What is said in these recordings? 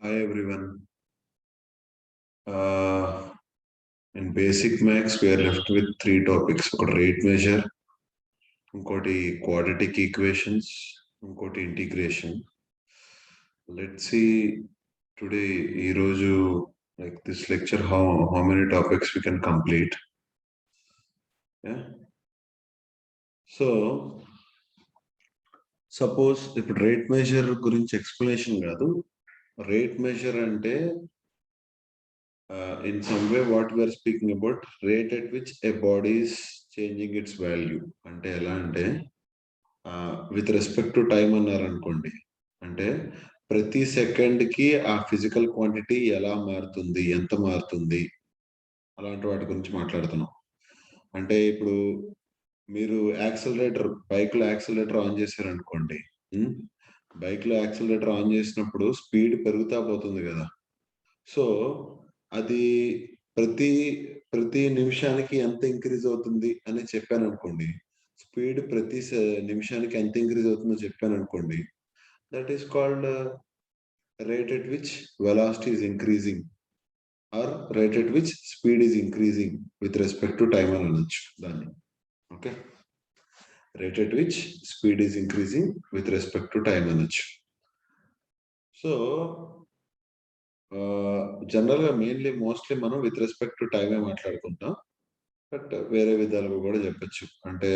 Hi everyone. In basic maths, we are left with three topics: rate measure, quadratic equations, integration. Let's see today, like this lecture, how many topics we can complete. Yeah. So, suppose if rate measure గురించి explanation కాదు, rate measure అంటే in some way what we are speaking about rate at which a body is changing its value అంటే ఎలా అంటే with respect to time అన్నారు అనుకోండి అంటే ప్రతి సెకండ్ కి ఆ ఫిజికల్ క్వాంటిటీ ఎలా మారుతుంది ఎంత మారుతుంది అలాంటి వాటి గురించి మాట్లాడుతున్నాం అంటే ఇప్పుడు మీరు బైక్ లో యాక్సిలరేటర్ ఆన్ చేశారనుకోండి బైక్ లో యాక్సిలరేటర్ ఆన్ చేసినప్పుడు స్పీడ్ పెరుగుతా పోతుంది కదా సో అది ప్రతి నిమిషానికి ఎంత ఇంక్రీజ్ అవుతుంది అని చెప్పాను అనుకోండి స్పీడ్ ప్రతి నిమిషానికి ఎంత ఇంక్రీజ్ అవుతుందో చెప్పాను అనుకోండి that is called rate at which velocity is increasing or rate at which speed is increasing with respect to time అని అనొచ్చు దాన్ని okay rate at which speed is increasing with respect to time అనొచ్చు so general గా mostly మనం with respect to టైమే మాట్లాడుకుంటాం but వేరే విధాలుగా కూడా చెప్పచ్చు అంటే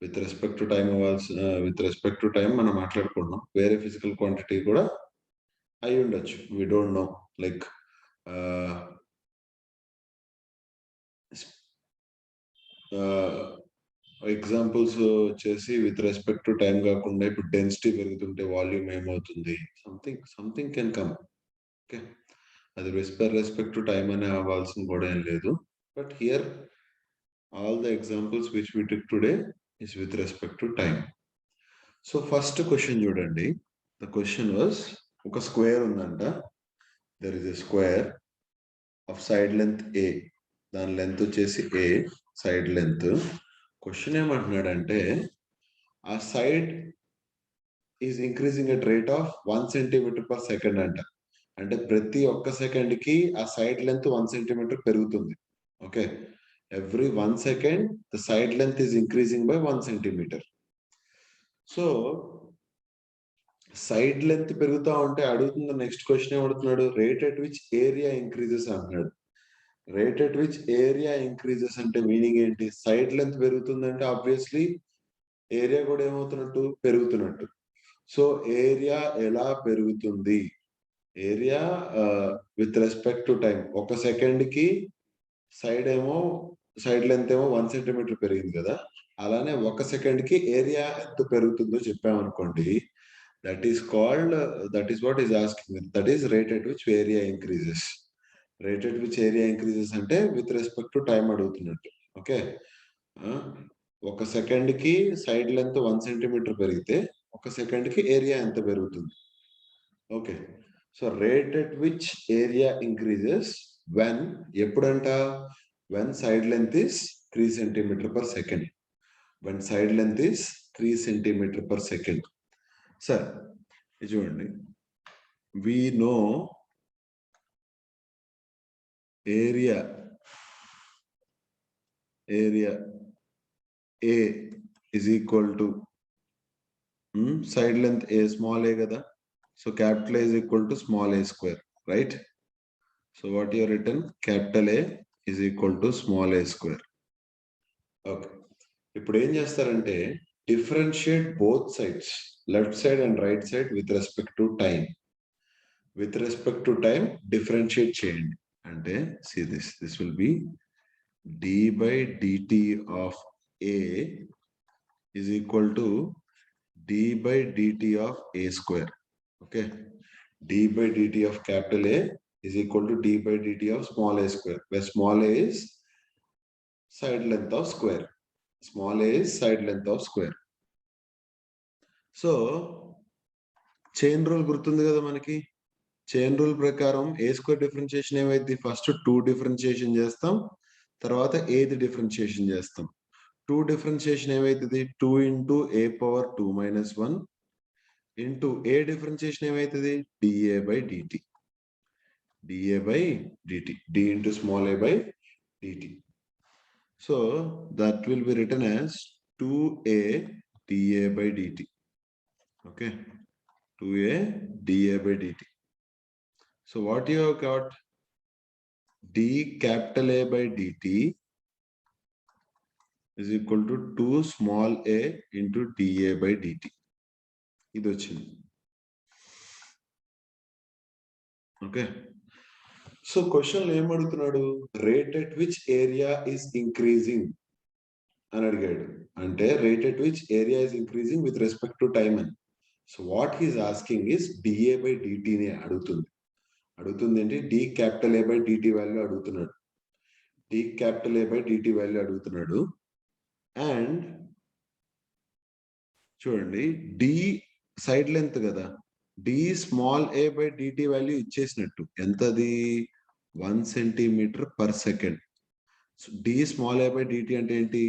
విత్ రెస్పెక్ట్ టు టైం మనం మాట్లాడుకుంటున్నాం వేరే ఫిజికల్ క్వాంటిటీ కూడా అయి ఉండొచ్చు we don't know like examples వచ్చేసి విత్ రెస్పెక్ట్ టు టైం కాకుండా ఇప్పుడు డెన్సిటీ పెరుగుతుంటే వాల్యూమ్ ఏమవుతుంది సంథింగ్ కెన్ కమ్ ఓకే అది రెస్పెక్ట్ టు టైం అనే అవ్వాల్సిన కూడా ఏం లేదు but here all the examples which we took today is with respect to time so first question చూడండి ద క్వశ్చన్ వాజ్ ఒక స్క్వేర్ ఉందంట there is a square of side length A దాని length వచ్చేసి ఏ సైడ్ లెంత్ క్వశ్చన్ ఏమంటున్నాడంటే ఆ side is increasing at rate of 1 centimetre per second అంట అంటే ప్రతి ఒక్క సెకండ్ కి ఆ సైడ్ లెంత్ 1 సెంటీమీటర్ పెరుగుతుంది okay every 1 second the side length is increasing by 1 centimetre so side length పెరుగుతా ఉంటే అడుగుతున్న నెక్స్ట్ క్వశ్చన్ ఏమడుతున్నాడు rate at which area increases అంటున్నాడు rate at which area increases అంటే మీనింగ్ ఏంటి సైడ్ లెంత్ పెరుగుతుందంటే obviously area కూడా ఏమవుతున్నట్టు పెరుగుతున్నట్టు సో ఏరియా ఎలా పెరుగుతుంది area with respect to time ఒక సెకండ్ కి సైడ్ లెంత్ ఏమో 1 సెంటీమీటర్ పెరిగింది కదా అలానే ఒక సెకండ్ కి ఏరియా ఎంత పెరుగుతుందో చెప్పామనుకోండి that is what is asking that is rate at which area increases rate at which area increases అంటే విత్ రెస్పెక్ట్ టు టైం అడుగుతున్నట్టు ఓకే ఒక సెకండ్ కి సైడ్ లెంత్ 1 సెంటీమీటర్ పెరిగితే ఒక సెకండ్ కి ఏరియా ఎంత పెరుగుతుంది okay so rate at which area increases ఎప్పుడంట when side length is 3 centimeter per second when side length is 3 centimeter per second sir ఇది చూడండి we know area A is equal to side length A small a kada so capital A is equal to small a square right so what you have written capital A is equal to small a square okay ఇప్పుడు ఏం చేస్తారంటే differentiate both sides left side and right side with respect to time differentiate చేయండి అంటే see this will be d by dt of a is equal to d by dt of a square okay d by dt of capital A is equal to d by dt of small a square where small a is side length of square small a is side length of square so chain rule గుర్తుంది కదా మనకి chain rule ప్రకారం ఏ square differentiation ఏమైంది first 2 differentiation చేస్తాం తర్వాత ఏది differentiation చేస్తాం 2 differentiation ఏమైతుంది 2 into a power 2 minus 1 into a differentiation ఏమైతుంది dA by dt dA by dt, d into small a by dt. So that will be written as 2a dA by dt. Okay, 2a dA by dt. So what you have got? D capital A by dt is equal to 2 small a into dA by dt. ఇది వచ్చింది. Okay, so question ఏమడుగుతున్నాడు? Rate at which area is increasing అని అడిగాడు. అంటే rate at which area is increasing with respect to time అని. So what he's asking is d A by డిటిని అడుగుతుంది ఏంటి? D capital A by DT value అడుగుతున్నాడు. D capital A by DT value అడుగుతున్నాడు. And చూడండి, డి సైడ్ లెంత్ కదా, d small a by DT value ఇచ్చేసినట్టు. ఎంతది? 1 centimetre per second. D small a by dt అంటే ఏంటి?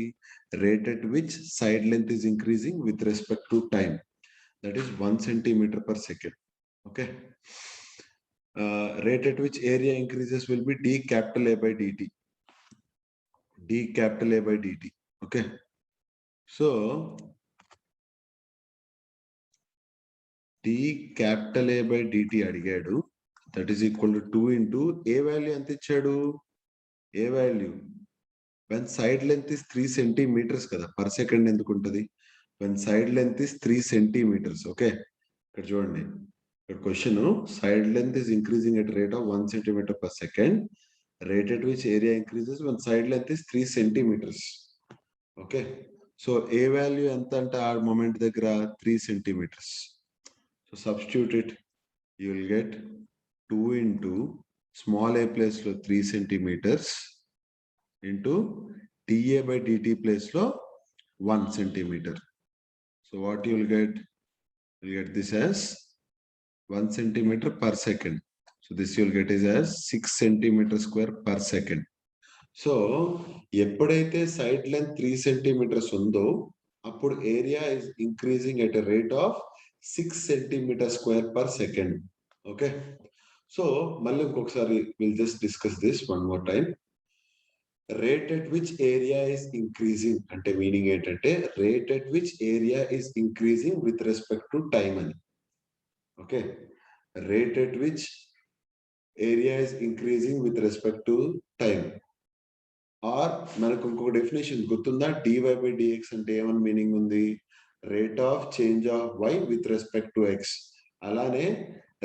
Rate at which side length is increasing with respect to time. That is 1 centimetre per second. Okay, rate at which area increases will be d capital A by dt. D capital A by dt. Okay, so d capital A by dt అడిగాడు. That is equal to 2 into a value ఎంత ఇచ్చాడు? a value when side length is 3 centimeters కదా, per second ఎందుకు ఉంటుంది? When side length is 3 centimeters. Okay, ఇక్కడ చూడండి, question, side length is increasing at a rate of 1 centimeter per second. Rate at which area increases when side length is 3 centimeters. Okay, so a value enta ante aa moment daggara 3 centimeters. So substitute it, you will get 2 into small a place lo 3 centimeters into dA by dt place lo 1 centimeter. So what you will get? You will get this as 1 centimeter per second. So this you will get is as 6 centimeter square per second. So ఎప్పుడైతే side length 3 centimetres ఉందో అప్పుడు area is increasing at a rate of 6 centimetre square per second. Okay, so మళ్ళీ ఇంకొకసారి will just discuss this one more time. Rate at which area is increasing అంటే meaning ఏంటంటే rate at which area is increasing with respect to time అని. Okay, rate at which area is increasing with respect to time. Or మనకు ఇంకొక definition గుర్తుందా? dy by dx అంటే ఏమని meaning ఉంది? Rate of change of y with respect to x. అలానే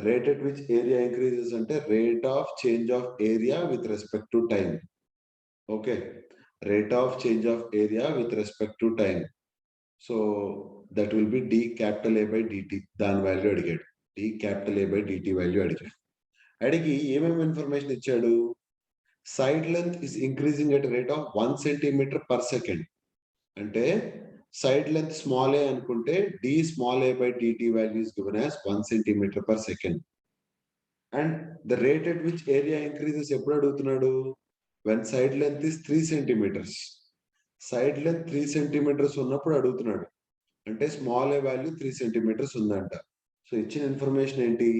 rate at which area increases అంటే rate of change of area with respect to time. Okay, rate of change of area with respect to time. So that will be d capital A by dt. దాని value అడిగాడు. d capital A by dt value అడిగాడు. అడిగి ఏమేమి information ఇచ్చాడు? Side length is increasing at rate of 1 centimetre per second. అంటే side length small a అనుకుంటే d small a by dt value is given as 1 centimetre per second. And the rate at which area increases ఎప్పుడు అడుగుతున్నాడు? When side length is 3 centimetres. Side length 3 centimetres ఉన్నప్పుడు అడుగుతున్నాడు. అంటే small a value 3 centimetres ఉందంట. So ఇచ్చిన information ఏంటి?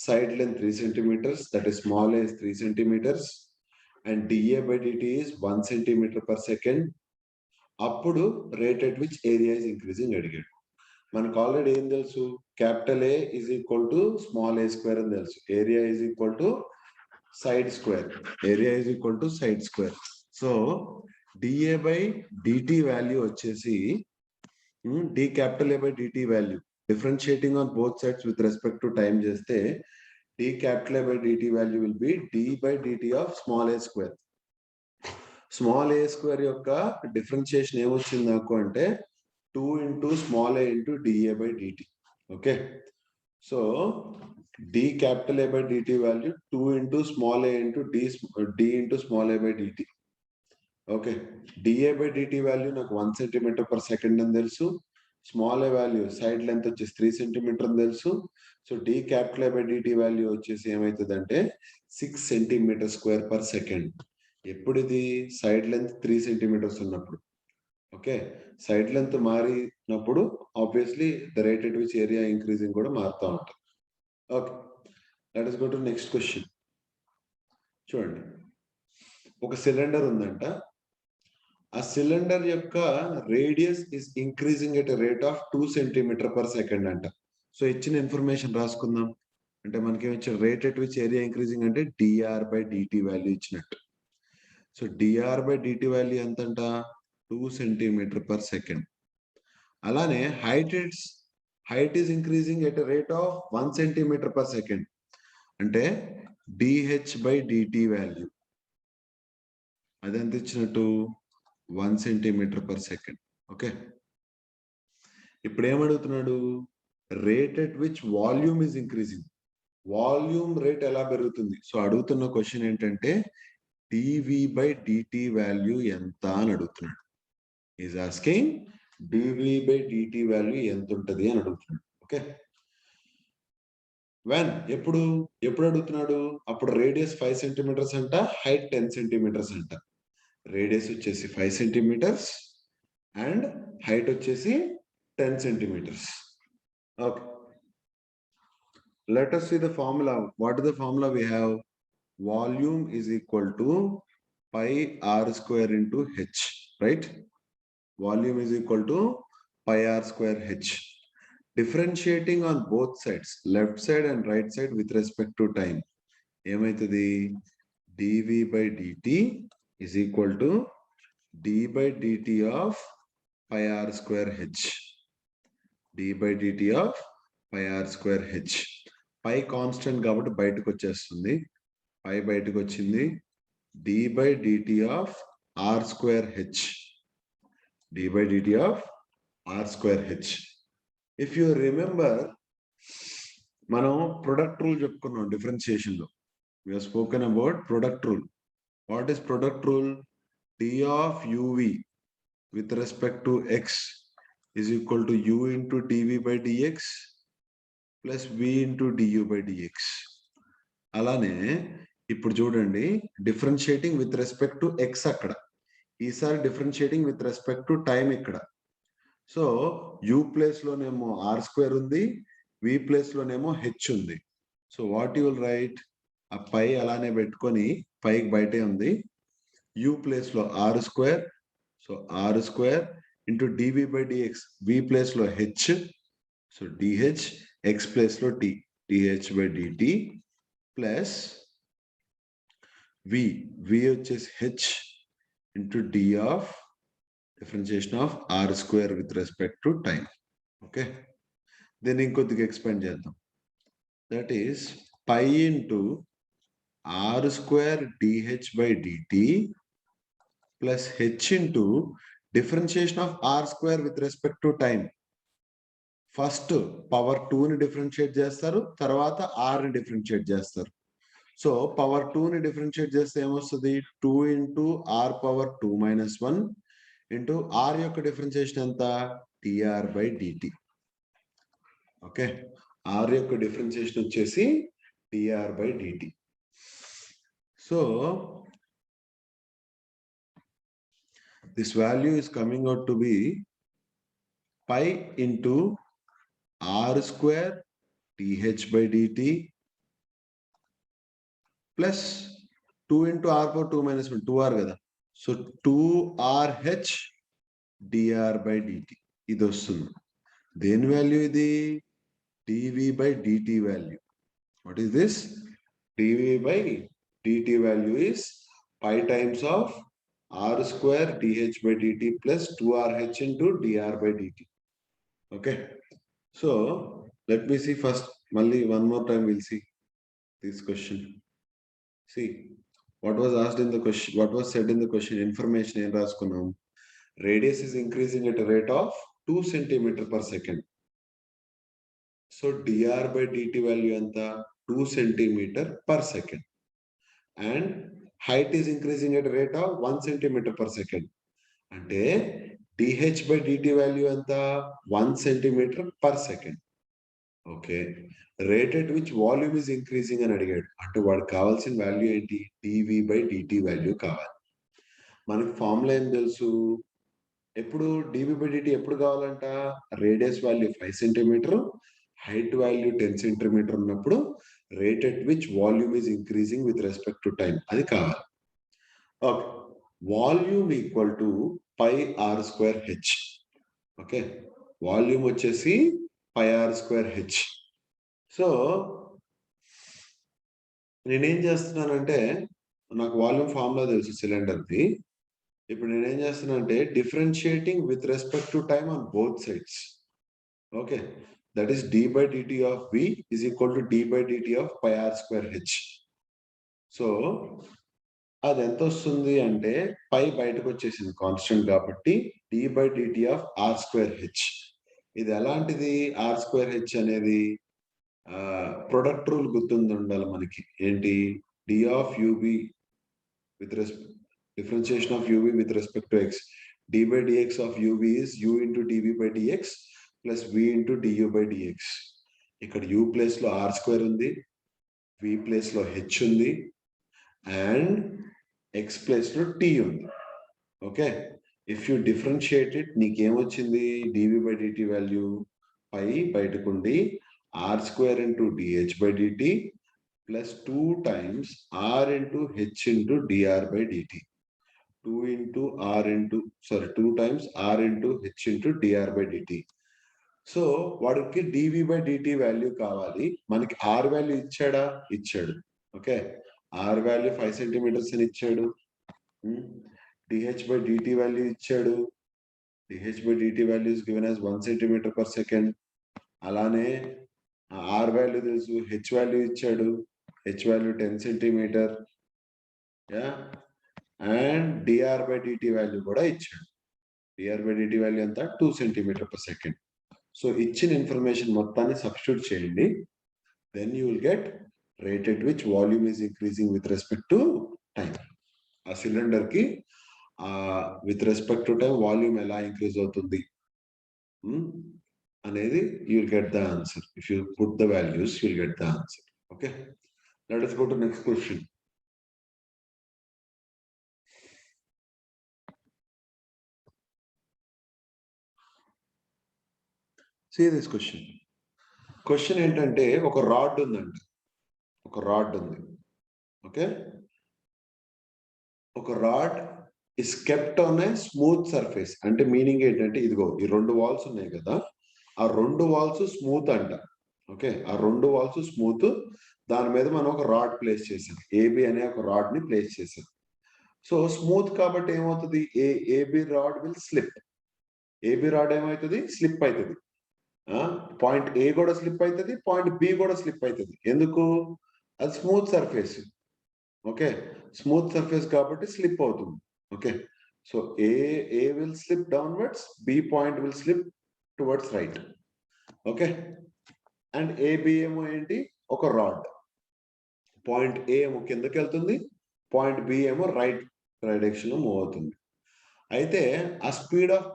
Side length 3 centimeters, that is small a is 3 centimeters, and dA by dt is 1 centimeter per second. అప్పుడు rate at which area is increasing అడిగాడు. మనకు already ఏం తెలుసు? Capital A is equal to small a square అని తెలుసు. Area is equal to side square. Area is equal to side square. So dA by dt value వచ్చేసి d capital A by dt value differentiating on both sides with respect to time చేస్తే d capital A by dt value will be d by dt of small a square. Small a square యొక్క differentiation ఏమొచ్చింది నాకు అంటే 2 into small a into dA by dt. Okay, so d capital A by dt value 2 into small a into d into small a by dt. Okay, dA by dt value నాకు 1 centimeter per second అని తెలుసు. Small a value side length వచ్చేసి 3 centimetre అని తెలుసు. So d capital A by dt value వచ్చేసి ఏమవుతుంది అంటే 6 centimetre square per second. ఎప్పుడు ఇది? సైడ్ లెంత్ 3 సెంటీమీటర్స్ ఉన్నప్పుడు. ఓకే, సైడ్ లెంత్ మారినప్పుడు obviously the rate at which area increasing కూడా మారుతూ ఉంటుంది. Okay, let us go to next question. చూడండి, ఒక సిలిండర్ ఉందంట. ఆ సిలిండర్ యొక్క radius is increasing at rate of 2 centimetre per second అంట. సో ఇచ్చిన ఇన్ఫర్మేషన్ రాసుకుందాం. అంటే మనకి ఏమిచ్చారు, rate at which area increasing అంటే డిఆర్ బై డిటి వాల్యూ ఇచ్చినట్టు. So d r by DT value ఎంతంట, 2 సెంటీమీటర్ పర్ సెకండ్. అలానే height is increasing at rate of 1 centimetre per second. అంటే డిహెచ్ బై డిటి వాల్యూ అదెంత ఇచ్చినట్టు, 1 సెంటీమీటర్ పర్ సెకండ్. ఓకే, ఇప్పుడు ఏమడుగుతున్నాడు, rate at which volume is increasing. Volume rate ఎలా పెరుగుతుంది? So అడుగుతున్న క్వశ్చన్ ఏంటంటే డివి బై డిటి వాల్యూ ఎంత అని అడుగుతున్నాడు. Is asking dv by DT value ఎంత ఉంటుంది అని అడుగుతున్నాడు. ఓకే, వెన్ ఎప్పుడు అడుగుతున్నాడు, అప్పుడు రేడియస్ 5 సెంటీమీటర్స్ అంట, హైట్ 10 సెంటీమీటర్స్ అంట. రేడియస్ వచ్చేసి 5 సెంటీమీటర్స్ అండ్ హైట్ వచ్చేసి 10 centimetres. Okay, let us see the formula. What is the formula we have? Volume is equal to pi r square into h, right? Volume is equal to pi r square h. Differentiating on both sides, left side and right side with respect to time. ఏమైతుంది, dv by dt is equal to d by dt of pi r square h. d by dt of pi r square h. Pi constant కాబట్టి బయటకు వచ్చేస్తుంది, pi బయటకు వచ్చింది. D by dt of r square h, d by dt of r square h. If you remember, మనం product rule చెప్పుకున్నాం differentiation లో. We have spoken about product rule. What is product rule? D of uv with respect to x is equal to u into DV by dx plus v into du by dx. అలానే ఇప్పుడు చూడండి, differentiating with respect to x అక్కడ, ఈసారి differentiating with respect to time ఇక్కడ. So u place లోనేమో r square ఉంది, v place లోనేమో h ఉంది. So what you will write, ఆ పై అలానే పెట్టుకొని, పైకి బయటే ఉంది, యు ప్లేస్ లో r square, so r square into DV by d x, v place లో h, so d h, x place లో t, dh by dt plus v వచ్చేసి h into d of differentiation of r square with respect to time. Okay, దీన్ని ఇంకొద్దిగా expand చేద్దాం. That is pi into r square d h by d t plus h into differentiation of r square with respect to time. First power 2 ని differentiate చేస్తారు, తర్వాత are ని differentiate చేస్తారు. So power 2 ని differentiate చేస్తే ఏమొస్తుంది, 2 into r power 2 minus 1 into r యొక్క differentiation ఎంత, d r by d t. Okay, r యొక్క డిఫరెన్షియేషన్ వచ్చేసి d r by d t. So this value is coming out to be pi into r square d h by d t plus 2 into r power 2 minus 1, 2r కదా. So 2rh dr by DT ఇది వస్తుంది. దేని value ఇది, d v by DT value. What is this, d v by DT value is pi times of r square d h by d t plus 2rh into dr by d t. Okay, so let me see first, Malli one more time we'll see this question. See what was asked in the question, what was said in the question. Information em raskunnam, radius is increasing at a rate of 2 centimeter per second. So dr by dt value anta 2 centimeter per second, and height is increasing at a rate of 1 centimeter per second. Ante dh by dt value anta 1 centimeter per second. Okay, rate at which volume is increasing అని అడిగాడు. అంటే వాడికి కావాల్సిన value ఏంటి, డివి by DT value కావాలి. మనకి formula ఏం తెలుసు, ఎప్పుడు డివి బై డిటి ఎప్పుడు కావాలంట, radius value 5 centimetre, height value 10 centimetre ఉన్నప్పుడు rate at which volume is increasing with respect to time అది కావాలి. Okay, volume equal to pi r square h. Okay, volume వచ్చేసి pi r square h. So నేనేం చేస్తున్నానంటే నాకు volume formula తెలుసు సిలిండర్ది. ఇప్పుడు నేనేం చేస్తున్నానంటే differentiating with respect to time on both sides. Okay, that is d by dt of v is equal to d by dt of pi r square h. So అది ఎంత వస్తుంది అంటే పై బయటకు వచ్చేసింది కాన్స్టెంట్ కాబట్టి d by dt of r square h. ఇది ఎలాంటిది? r square h అనేది ప్రొడక్ట్ రూల్ గుర్తుంది ఉండాలి మనకి. ఏంటి? d of ub with respect differentiation of uv with respect to x, d by dx of uv is u into dv by dx plus v into du by dx. ఇక్కడ u place లో r square ఉంది, v place లో h ఉంది and x place లో t ఉంది. Okay, if you differentiate it నీకేమొచ్చింది? dv by dt value pi బయటకుండి r square into dh by dt plus 2 times r into h into dr by dt. 2 times r into h into dr by dt. So వాడికి dv by dt value కావాలి. మనకి r value ఇచ్చాడా? ఇచ్చాడు. Okay, r value 5 centimetres అని ఇచ్చాడు. dh by dt value ఇచ్చాడు. dh by dt value is given as 1 centimetre per second. అలానే r value తెలుసు, h వాల్యూ ఇచ్చాడు, h value 10 centimetre. And dr by dt value కూడా ఇచ్చాడు. dr by dt వాల్యూ ఎంత? 2 centimetre per second. So ఇచ్చిన information మొత్తాన్ని substitute చేయండి. Then you will get rate at which volume is increasing with respect to time. ఆ cylinder కి with respect to time volume ఎలా increase అవుతుంది అనేది you will get the answer. If you put the values you will get the answer. Okay, let us go to next question. See this question. Question ఏంటంటే ఒక rod ఉందండి, ఒక rod ఉంది. Okay, ఒక rod is kept on a smooth surface. అంటే meaning ఏంటంటే ఇదిగో ఈ 2 వాల్స్ ఉన్నాయి కదా, ఆ 2 వాల్స్ స్మూత్ అంట. ఓకే, ఆ 2 వాల్స్ స్మూత్, దాని మీద మనం ఒక రాడ్ ప్లేస్ చేసాం, ఏబి అనే ఒక రాడ్ ని ప్లేస్ చేసాం. సో స్మూత్ కాబట్టి ఏమవుతుంది? A B rod will slip. A B rod ఏమవుతుంది? స్లిప్ అవుతుంది. పాయింట్ ఏ కూడా స్లిప్ అవుతుంది, పాయింట్ బి కూడా స్లిప్ అవుతుంది. ఎందుకు? అది smooth surface. Okay, smooth surface కాబట్టి స్లిప్ అవుతుంది. Okay, so A will slip downwards, B point will slip towards right. Okay, and A B ఏమో ఏంటి? ఒక రాడ్. పాయింట్ ఏ ఏమో కిందకి వెళ్తుంది, పాయింట్ బి ఏమో రైట్ డైరెక్షన్ లో మూవ్ అవుతుంది. అయితే ఆ స్పీడ్ ఆఫ్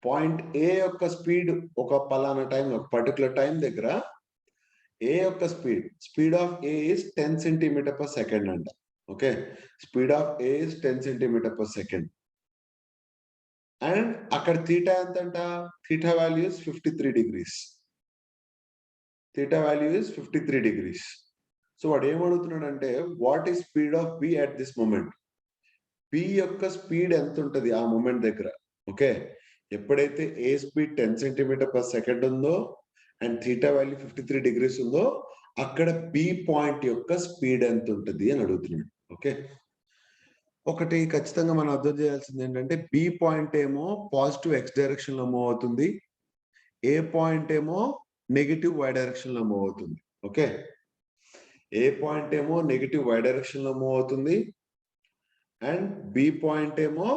పాయింట్ ఏ యొక్క స్పీడ్ ఒక పలానా టైం, ఒక పర్టికులర్ టైం దగ్గర ఏ యొక్క speed of A is 10 centimetre per second అంట. Okay, speed of A is 10 centimetre per second. And అక్కడ థీటా ఎంత అంట? Theta value is 53 degrees. Theta value is 53 degrees. So వాడు ఏమడుగుతున్నాడు అంటే what is speed of B at this moment? B యొక్క speed ఎంత ఉంటుంది ఆ మూమెంట్ దగ్గర? ఓకే, ఎప్పుడైతే A speed 10 centimetre per second ఉందో అండ్ థీటా వాల్యూ 53 డిగ్రీస్ ఉందో అక్కడ బి పాయింట్ యొక్క స్పీడ్ ఎంత ఉంటుంది అని అడుగుతున్నాడు. ఓకే, ఒకటి ఖచ్చితంగా మనం అర్థం చేయాల్సింది ఏంటంటే బి పాయింట్ ఏమో పాజిటివ్ ఎక్స్ డైరెక్షన్ లో మూవ్ అవుతుంది, ఏ పాయింట్ ఏమో నెగిటివ్ వై డైరెక్షన్ లో మూవ్ అవుతుంది. ఓకే, ఏ పాయింట్ ఏమో నెగిటివ్ వై డైరెక్షన్ లో మూవ్ అవుతుంది అండ్ బి పాయింట్ ఏమో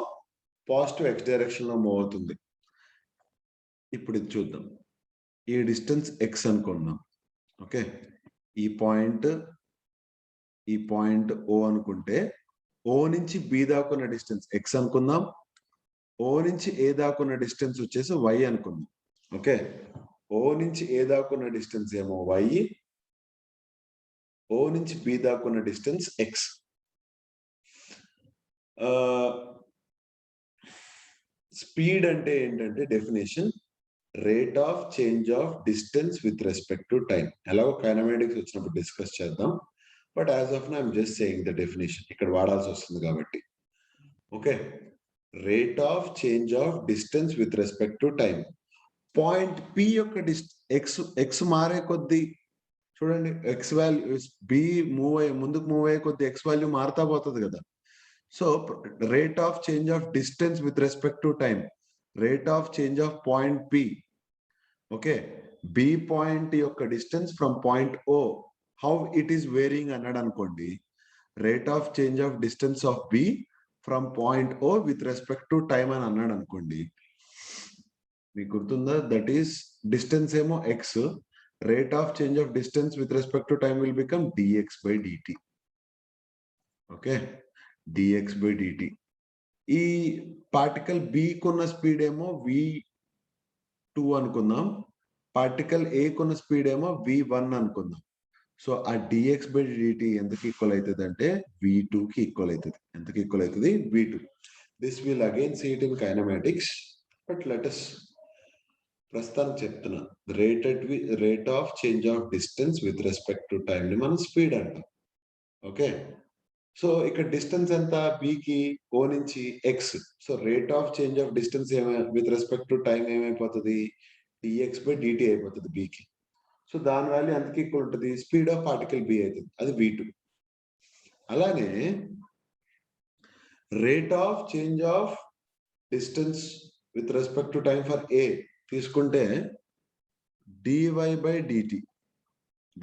పాజిటివ్ ఎక్స్ డైరెక్షన్ లో మూవ్ అవుతుంది. ఇప్పుడు ఇది చూద్దాం. ఈ డిస్టెన్స్ ఎక్స్ అనుకుందాం. ఓకే, ఈ పాయింట్ ఓ అనుకుంటే ఓ నుంచి బి దాకున్న డిస్టెన్స్ ఎక్స్ అనుకుందాం, ఓ నుంచి ఏ దాకున్న డిస్టెన్స్ వచ్చేసి వై అనుకుందాం. ఓకే, ఓ నుంచి ఏ దాకున్న డిస్టెన్స్ ఏమో వై, ఓ నుంచి బి దాకున్న డిస్టెన్స్ ఎక్స్. స్పీడ్ అంటే ఏంటంటే definition rate of change of distance with respect to time. ఎలాగో కైనమాటిక్స్ వచ్చినప్పుడు డిస్కస్ చేద్దాం, but as of now I'm just saying the definition, ఇక్కడ వాడాల్సి వస్తుంది కాబట్టి. Okay, rate of change of distance with respect to time. Point P యొక్క X మారే కొద్దీ చూడండి, ఎక్స్ వాల్యూ బి ముందుకు మూవ్ అయ్యే కొద్ది ఎక్స్ వాల్యూ మారుతా పోతుంది కదా. So rate of change of distance with respect to time, rate of change of point P. Okay, B point యొక్క distance from point O, how it is varying అన్నాడు అనుకోండి. Rate of change of distance of B from point O with respect to time అని అన్నాడు అనుకోండి. మీకు గుర్తుందా? That is distance ఏమో x, rate of change of distance with respect to time will become dx by dt. Okay, dx by dt. ఈ particle B కున్న speed ఏమో v2 అనుకుందాం, పార్టికల్ ఏ కున్న స్పీడ్ ఏమో v1 అనుకుందాం. సో ఆ dx by dt ఎందుకు ఈక్వల్ అవుతుంది అంటే v2 కి ఈక్వల్ అవుతుంది. ఎందుకు ఈక్వల్ అవుతుంది? v2. This will again see it in kinematics, but let us ప్రస్తుతానికి చెప్తున్నా. Rate of change of distance with respect to time ని మనం స్పీడ్ అంటాం. ఓకే, సో ఇక్కడ డిస్టెన్స్ ఎంత? బికి ఓ నుంచి X. So rate of change of distance with respect to time ఏమైపోతుంది? dx by dt అయిపోతుంది బికి. సో దాని వాల్యూ అంతకి ఈక్వల్ ఉంటుంది, స్పీడ్ ఆఫ్ పార్టికల్ బి అవుతుంది, అది v2. అలానే rate of change of distance with respect to time for a తీసుకుంటే dy by dt,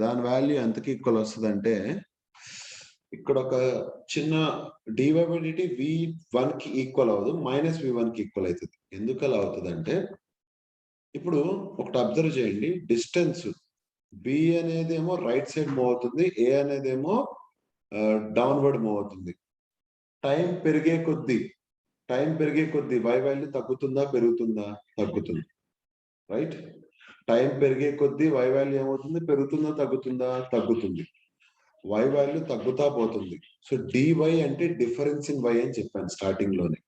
దాని value ఎంతకి ఈక్వల్ వస్తుంది అంటే, ఇక్కడ ఒక చిన్న dy by dt v1 కి ఈక్వల్ అవ్వదు, -v1 కి ఈక్వల్ అవుతుంది. ఎందుకు అలా అవుతుంది అంటే, ఇప్పుడు ఒకటి అబ్జర్వ్ చేయండి, డిస్టెన్స్ బి అనేది ఏమో రైట్ సైడ్ మూవ్ అవుతుంది, ఏ అనేది ఏమో డౌన్వర్డ్ మూవ్ అవుతుంది. టైం పెరిగే కొద్దీ y వాల్యూ తగ్గుతుందా పెరుగుతుందా? తగ్గుతుంది, రైట్? టైం పెరిగే కొద్దీ y వాల్యూ ఏమవుతుంది? పెరుగుతుందా తగ్గుతుందా? తగ్గుతుంది. y వాల్యూ తగ్గుతా పోతుంది. సో dy అంటే డిఫరెన్స్ ఇన్ y అని చెప్పాను స్టార్టింగ్ లోనే,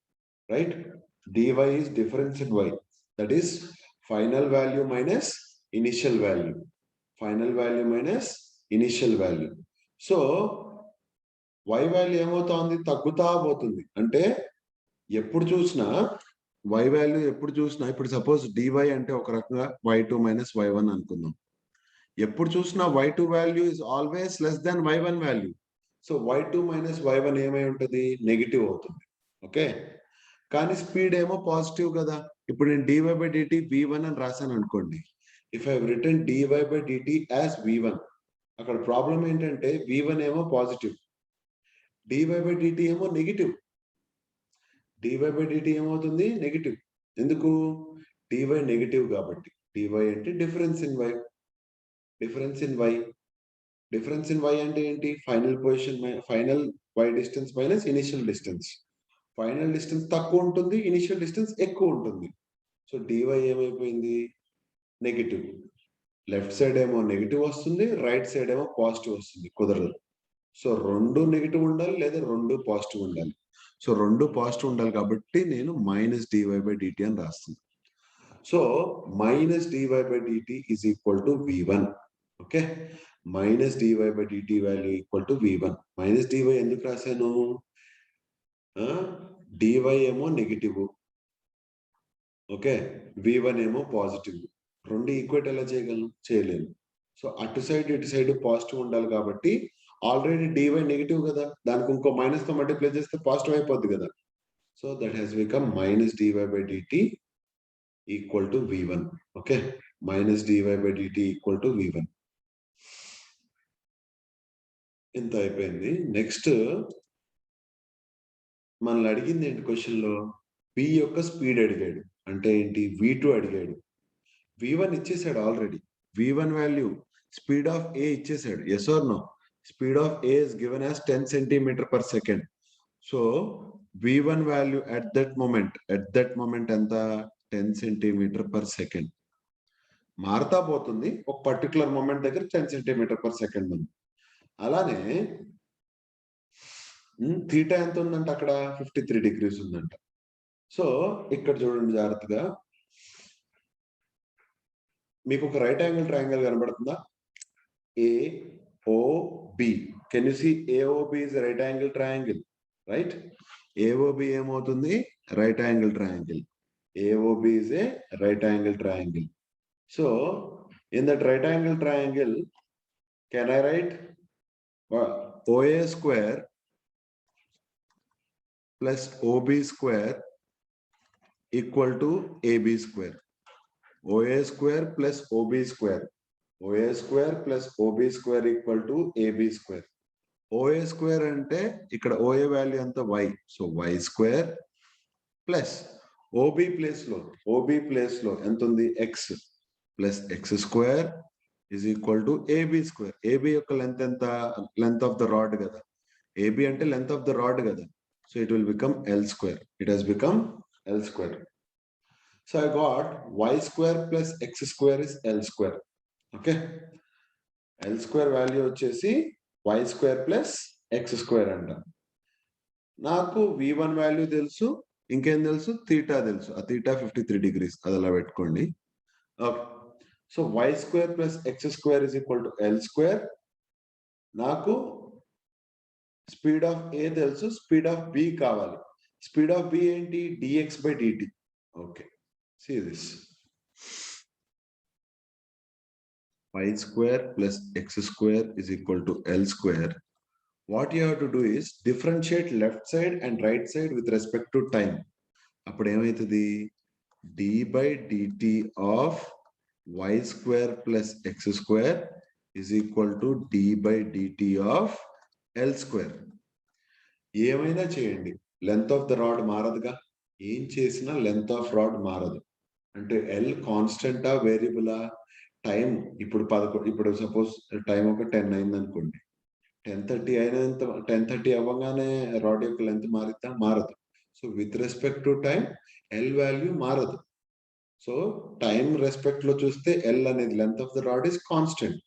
right? dy is difference in y, that is final value minus initial value, final value minus initial value. So y value ఏమవుతోంది? తగ్గుతా పోతుంది. అంటే ఎప్పుడు చూసినా y వాల్యూ ఇప్పుడు సపోజ్ dy అంటే ఒక రకంగా y2 minus y1 అనుకుందాం. ఎప్పుడు చూసినా y2 value is always less than y1 value. So y2 minus y1 ఏమై ఉంటుంది? నెగిటివ్ అవుతుంది. ఓకే, కానీ స్పీడ్ ఏమో పాజిటివ్ కదా. ఇప్పుడు నేను dy by dt v1 అని రాశాను అనుకోండి. If I return dy by dt as v1, అక్కడ ప్రాబ్లం ఏంటంటే v1 ఏమో పాజిటివ్, dy by dt ఏమో నెగిటివ్. dy by dt ఏమవుతుంది? నెగిటివ్. ఎందుకు? dy నెగిటివ్ కాబట్టి. dy అంటే difference in y. Difference in y, difference in y అంటే ఏంటి? Final position, final y distance minus initial distance. Final distance తక్కువ ఉంటుంది, initial distance ఎక్కువ ఉంటుంది. సో dy ఏమైపోయింది? నెగిటివ్. లెఫ్ట్ సైడ్ ఏమో నెగిటివ్ వస్తుంది, రైట్ సైడ్ ఏమో పాజిటివ్ వస్తుంది. కుదరదు. సో రెండు నెగిటివ్ ఉండాలి, లేదా రెండు పాజిటివ్ ఉండాలి. సో రెండు పాజిటివ్ ఉండాలి కాబట్టి నేను -dy by dt అని రాస్తున్నాను. So -dy by dt is equal to v1. Okay, -dy by dt value equal to v1. -dy ఎందుకు రాశాను? dy ఏమో నెగిటివ్, ఓకే, v1 ఏమో పాజిటివ్. రెండు ఈక్వేట్ ఎలా చేయగలను? చేయలేను. సో అటు సైడ్ ఇటు సైడ్ పాజిటివ్ ఉండాలి కాబట్టి, ఆల్రెడీ dy నెగిటివ్ కదా, దానికి ఇంకో మైనస్ తో మల్టిప్లై చేస్తే పాజిటివ్ అయిపోద్ది కదా. So that has become -dy by dt equal to v1. Okay, -dy by dt equal to v1. ఇంత అయిపోయింది. నెక్స్ట్ మనల్ని అడిగింది ఏంటి క్వశ్చన్ లో? బి యొక్క స్పీడ్ అడిగాడు. అంటే ఏంటి? v2 అడిగాడు. v1 ఇచ్చేసాడు already. v1 value speed of A ఇచ్చేసాడు. Yes or no? Speed of A is given as 10 cm/s. So v1 value at that moment ఎంత? 10 cm/s. మారుతా పోతుంది, ఒక పర్టికులర్ మూమెంట్ దగ్గర 10 cm/s ఉంది. అలానే థీటా ఎంత ఉందంట? అక్కడ 53 degrees ఉందంట. సో ఇక్కడ చూడండి జాగ్రత్తగా, మీకు ఒక రైట్ యాంగిల్ ట్రయాంగిల్ కనబడుతుందా? AOB. Can you see AOB is a right angle triangle, right? AOB ఏమవుతుంది? Right angle triangle. AOB is a right angle triangle. So in that right angle triangle, can I write OA square plus OB square equal to AB square? OA square plus OB square. OA square plus OB square equal to AB square. OA square ante ikkada OA value anta y. So y square plus OB place lo enta undi x plus x square is equal to AB square. AB yokka length enta? Length of the rod kada. AB ante length of the rod kada. So it will become L square. It has become L square. So I got y square plus x square is L square. Okay. L square value వచ్చేసి y square plus x square అంట. నాకు v1 value తెలుసు, ఇంకేం తెలుసు? Theta తెలుసు. ఆ theta 53 degrees, అది అలా పెట్టుకోండి. Okay. So y square plus x square is equal to L square. నాకు స్పీడ్ ఆఫ్ A తెలుసు, స్పీడ్ ఆఫ్ B కావాలి. స్పీడ్ ఆఫ్ B ఏంటి? dx by dt. Okay, see this. Y square plus x square is equal to L square. What you have to do is differentiate left side and right side with respect to time. Appudu emaitadi? D by dt of y square plus x square is equal to d by dt of L square. ఏమైనా చేయండి, length of the rod మారదుగా. ఏం చేసినా length of rod మారదు. అంటే L కాన్స్టెంటా వేరియబులా? Time ఇప్పుడు 11, ఇప్పుడు suppose time ఒక 10 అయింది అనుకోండి. 10:30 అయినంత 10:30 అవ్వగానే రాడ్ యొక్క లెంత్ మారిద్దా? మారదు. So with respect to time L value మారదు. సో టైం రెస్పెక్ట్ లో చూస్తే ఎల్ అనేది length of the rod is constant.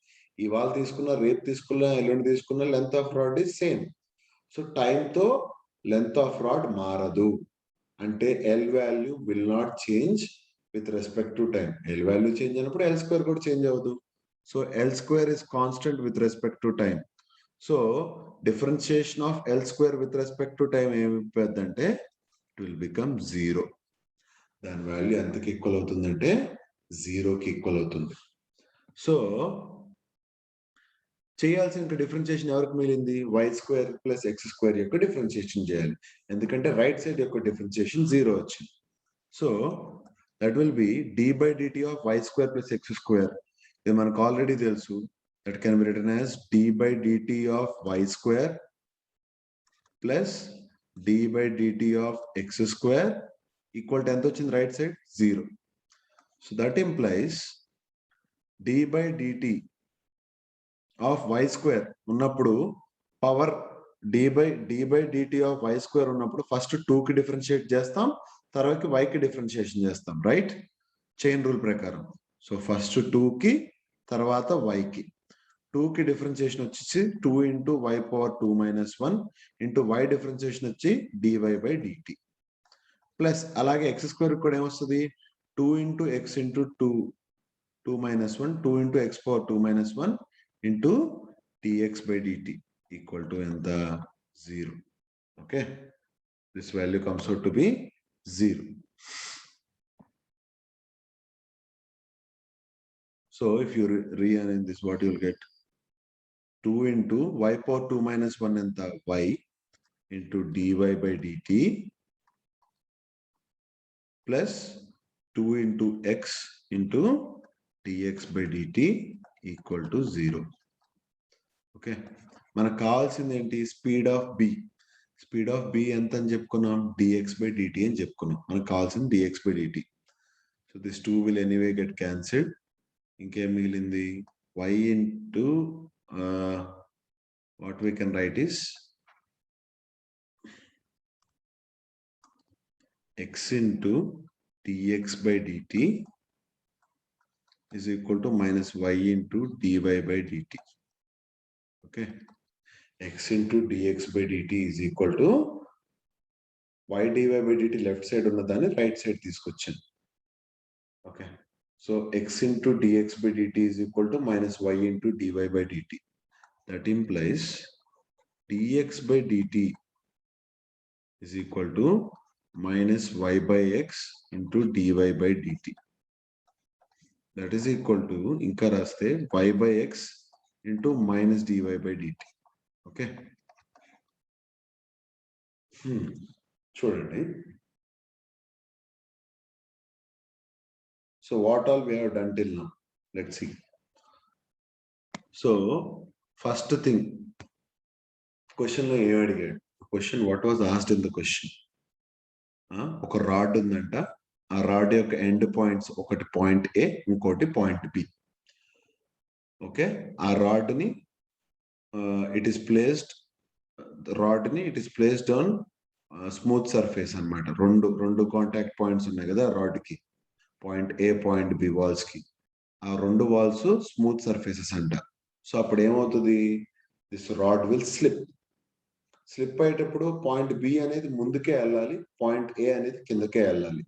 ఇవాళ తీసుకున్న, రేపు తీసుకున్న, ఎల్లుండి తీసుకున్న length of rod is same. So టైంతో లెంత్ ఆఫ్ రాడ్ మారదు. అంటే L value will not change with respect to time. L value change అయినప్పుడు L square కూడా చేంజ్ అవ్వదు. So L square is constant with respect to time. So differentiation of L square with respect to time ఏమైపోద్దంటే it will become 0. దాని value ఎంతకి equal అవుతుందంటే 0కి equal అవుతుంది. So చేయాల్సిన differentiation ఎవరికి మిగిలింది? y square plus x square యొక్క differentiation చేయాలి. ఎందుకంటే రైట్ సైడ్ యొక్క డిఫరెన్షియేషన్ 0 వచ్చింది. So that will be d by dt of y square plus x square. ఇది మనకు ఆల్రెడీ తెలుసు. That can be written as d by dt of y square plus d by dt of x square equal to ఎంత వచ్చింది? Right side 0. So that implies d by dt of y square ఉన్నప్పుడు power d by dt of y square ఉన్నప్పుడు first 2కి differentiate చేస్తాం, తర్వాత వైకి differentiation చేస్తాం, right? Chain rule ప్రకారం. సో ఫస్ట్ 2కి, తర్వాత వైకి. 2కి డిఫరెన్షియేషన్ వచ్చేసి 2 into y power 2 minus 1 into y differentiation వచ్చి dy by dt ప్లస్ అలాగే x స్క్వేర్ కూడా ఏమొస్తుంది? 2 into x into 2 minus 1 2 into x power 2 minus 1 into dx by dt equal to ఎంత? 0. Okay, this value comes out to be 0. So if you rearrange this, what you will get? 2 into y power 2 minus 1 enta? Y into dy by dt plus 2 into x into dx by dt equal to 0. Okay, మనకు కావాల్సింది ఏంటి? Speed of b. Speed of b ఎంత అని చెప్పుకున్నాం? dx by dt అని చెప్పుకున్నాం. మనకు కావాల్సింది dx by dt. So this 2 will anyway get cancelled. ఇంకేం మిగిలింది? y into what we can write is x into dx by dt is equal to minus y into dy by dt. Okay, x into dx by dt is equal to y dy by dt left side ఉన్నదాన్ని right side తీసుకొచ్చాను. Okay, So x into dx by dt is equal to minus y into dy by dt. That implies dx by dt is equal to minus y by x into dy by dt. That is equal to ఇంకా రాస్తే y by x into minus dy by dt. Okay. చూడండి. So what all we have done till now? Let's see. So first thing, question లో ఏం అడిగాడు? Question, what was asked in the question? ఒక rod ఉందంట, ఆ rod యొక్క end points ఒకటి point ఏ, ఇంకోటి పాయింట్ బి. ఓకే, ఆ రాడ్ ని it is placed on smooth surface అన్నమాట. రెండు కాంటాక్ట్ పాయింట్స్ ఉన్నాయి కదా రాడ్ కి, పాయింట్ ఏ పాయింట్ బి వాల్స్ కి. ఆ రెండు వాల్స్ స్మూత్ సర్ఫేసెస్ అంట. సో అప్పుడు ఏమవుతుంది, దిస్ రాడ్ విల్ స్లిప్ అయ్యేటప్పుడు పాయింట్ బి అనేది ముందుకే వెళ్ళాలి, పాయింట్ ఏ అనేది కిందకే వెళ్ళాలి.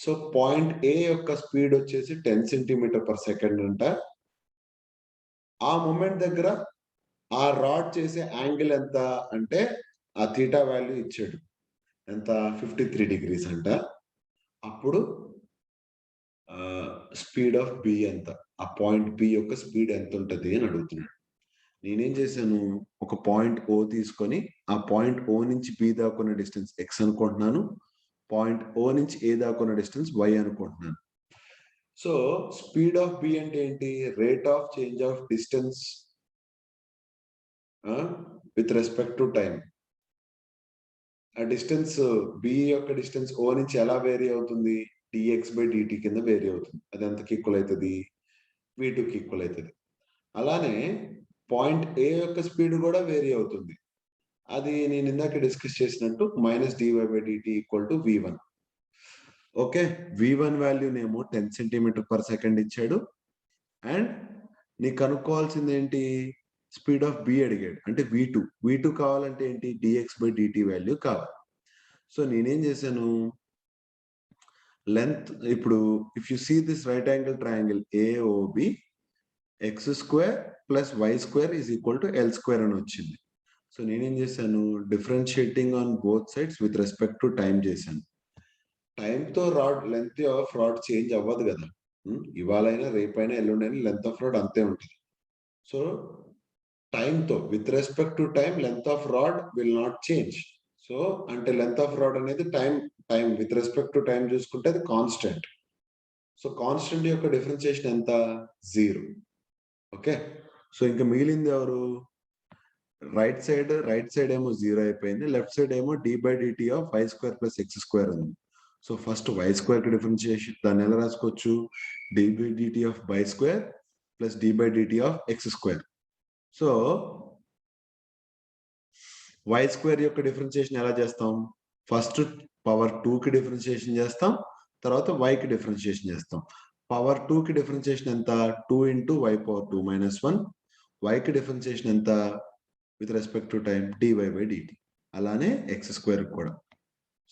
సో పాయింట్ ఏ యొక్క స్పీడ్ వచ్చేసి 10 సెంటీమీటర్ పర్ సెకండ్ అంట. ఆ మూమెంట్ దగ్గర ఆ రాడ్ చేసే యాంగిల్ ఎంత అంటే ఆ థీటా వాల్యూ ఇచ్చాడు, ఎంత 53 degrees అంట. అప్పుడు స్పీడ్ ఆఫ్ బి ఎంత, ఆ పాయింట్ బి యొక్క స్పీడ్ ఎంత ఉంటుంది అని అడుగుతున్నాడు. నేనేం చేశాను, ఒక పాయింట్ ఓ తీసుకొని ఆ పాయింట్ ఓ నుంచి బి దాకున్న డిస్టెన్స్ ఎక్స్ అనుకుంటున్నాను, పాయింట్ ఓ నుంచి ఏ దాకున్న డిస్టెన్స్ వై అనుకుంటున్నాను. సో స్పీడ్ ఆఫ్ బి అంటే ఏంటి, rate of change of distance with respect to time. ఆ డిస్టెన్స్ బి యొక్క డిస్టెన్స్ ఓ నుంచి ఎలా వేరీ అవుతుంది, డిఎక్స్ బై డిటి కింద వేరీ అవుతుంది. అది ఎంతకి ఈక్వల్ అవుతుంది, v2కి ఈక్వల్ అవుతుంది. అలానే పాయింట్ ఏ యొక్క స్పీడ్ కూడా వేరీ అవుతుంది. అది నేను ఇందాక డిస్కస్ చేసినట్టు minus d y by d t equal to v1. Okay, v1 వాల్యూనేమో 10 సెంటీమీటర్ పర్ సెకండ్ ఇచ్చాడు. అండ్ నీకు కనుక్కోవాల్సింది ఏంటి, స్పీడ్ ఆఫ్ బి అడిగాడు, అంటే v2 కావాలంటే ఏంటి, డిఎక్స్ బై డిటి వాల్యూ కావాలి. సో నేనేం చేశాను, లెంత్, ఇప్పుడు if you see this right angle triangle AOB, x square plus y square is equal to l square అని వచ్చింది. సో నేనేం చేశాను, differentiating on both sides with respect to time చేశాను. టైంతో rod length of rod change అవ్వదు కదా, ఇవాళైనా రేపైనా ఎల్లుండైనా length of rod అంతే ఉంటుంది. సో టైంతో with respect to time length of rod will not change. So అంటే లెంత్ ఆఫ్ రాడ్ అనేది time with respect to time చూసుకుంటే అది కాన్స్టెంట్. సో కాన్స్టెంట్ యొక్క డిఫరెన్షియేషన్ ఎంత, 0. ఓకే, సో ఇంకా మిగిలింది ఎవరు, రైట్ సైడ్ ఏమో 0 అయిపోయింది, లెఫ్ట్ సైడ్ ఏమో d by dt of y square plus x square ఉంది. సో ఫస్ట్ వై స్క్వేర్ కి డిఫరెన్షియేషన్ దాన్ని ఎలా రాసుకోవచ్చు, d by dt of y square plus d by dt of x square. So y square యొక్క differentiation ఎలా చేస్తాం, first power 2కి differentiation చేస్తాం, తర్వాత వైకి డిఫరెన్షియేషన్ చేస్తాం. పవర్ 2కి డిఫరెన్షియేషన్ ఎంత, 2 ఇంటూ వై పవర్ 2 మైనస్ 1. వైకి డిఫరెన్షియేషన్ ఎంత with respect to time, d y by d t. అలానే ఎక్స్ స్క్వేర్ కూడా.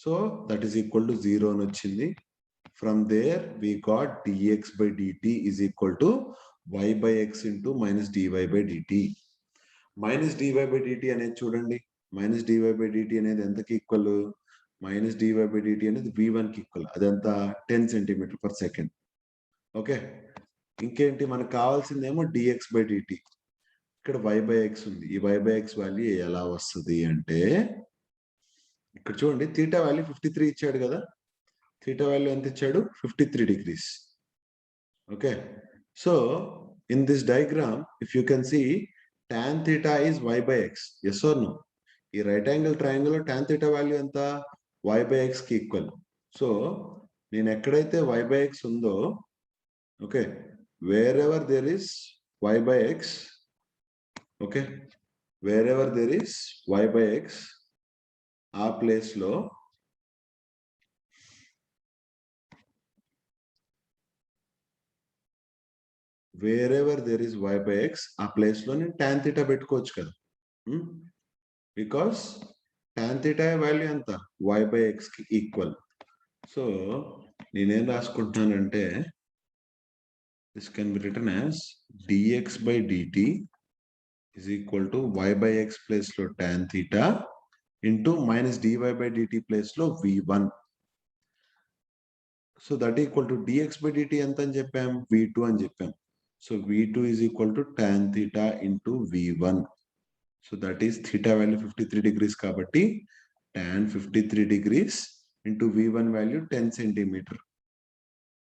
So that is equal to 0 అని వచ్చింది. From there we got d x by d t is equal to y by x into minus d y by d t. Minus d y by d t అనేది చూడండి, minus d y by d t అనేది ఎంతకి equal, minus d y by d t అనేది v1కి equal. అదంతా 10 centimetre per second. Okay, ఇంకేంటి మనకు కావాల్సిందేమో dx by DT. ఇక్కడ వై బై ఎక్స్ ఉంది, ఈ వై బై ఎక్స్ వాల్యూ ఎలా వస్తుంది అంటే, ఇక్కడ చూడండి థీటా వాల్యూ 53 ఇచ్చాడు కదా, థీటా వాల్యూ ఎంత ఇచ్చాడు, 53 degrees. Okay, so in this diagram if you can see tan theta is y by x, yes or no? ఈ రైట్ యాంగిల్ ట్రయాంగిల్ లో tan theta వాల్యూ ఎంత, y by x కి equal. సో నేను ఎక్కడైతే y by x ఉందో, okay, wherever there is y by x, okay, wherever there is y by x, ఆ ప్లేస్ లో wherever there is y by x, ఆ ప్లేస్ లో నేను tan theta పెట్టుకోవచ్చు కదా, బికాస్ tan theta వాల్యూ ఎంత, y by x కి ఈక్వల్. సో నేనేం రాసుకుంటున్నానంటే this can be written as dx by dt is equal to y by x place lo tan theta into minus dy by dt place lo v1. So that equal to dx by dt ఎంత అని చెప్పాం, v2 అని చెప్పాం. So v2 is equal to tan theta into v1. So that is theta value 53 degrees kabatti tan 53 degrees into v1 value 10 centimeter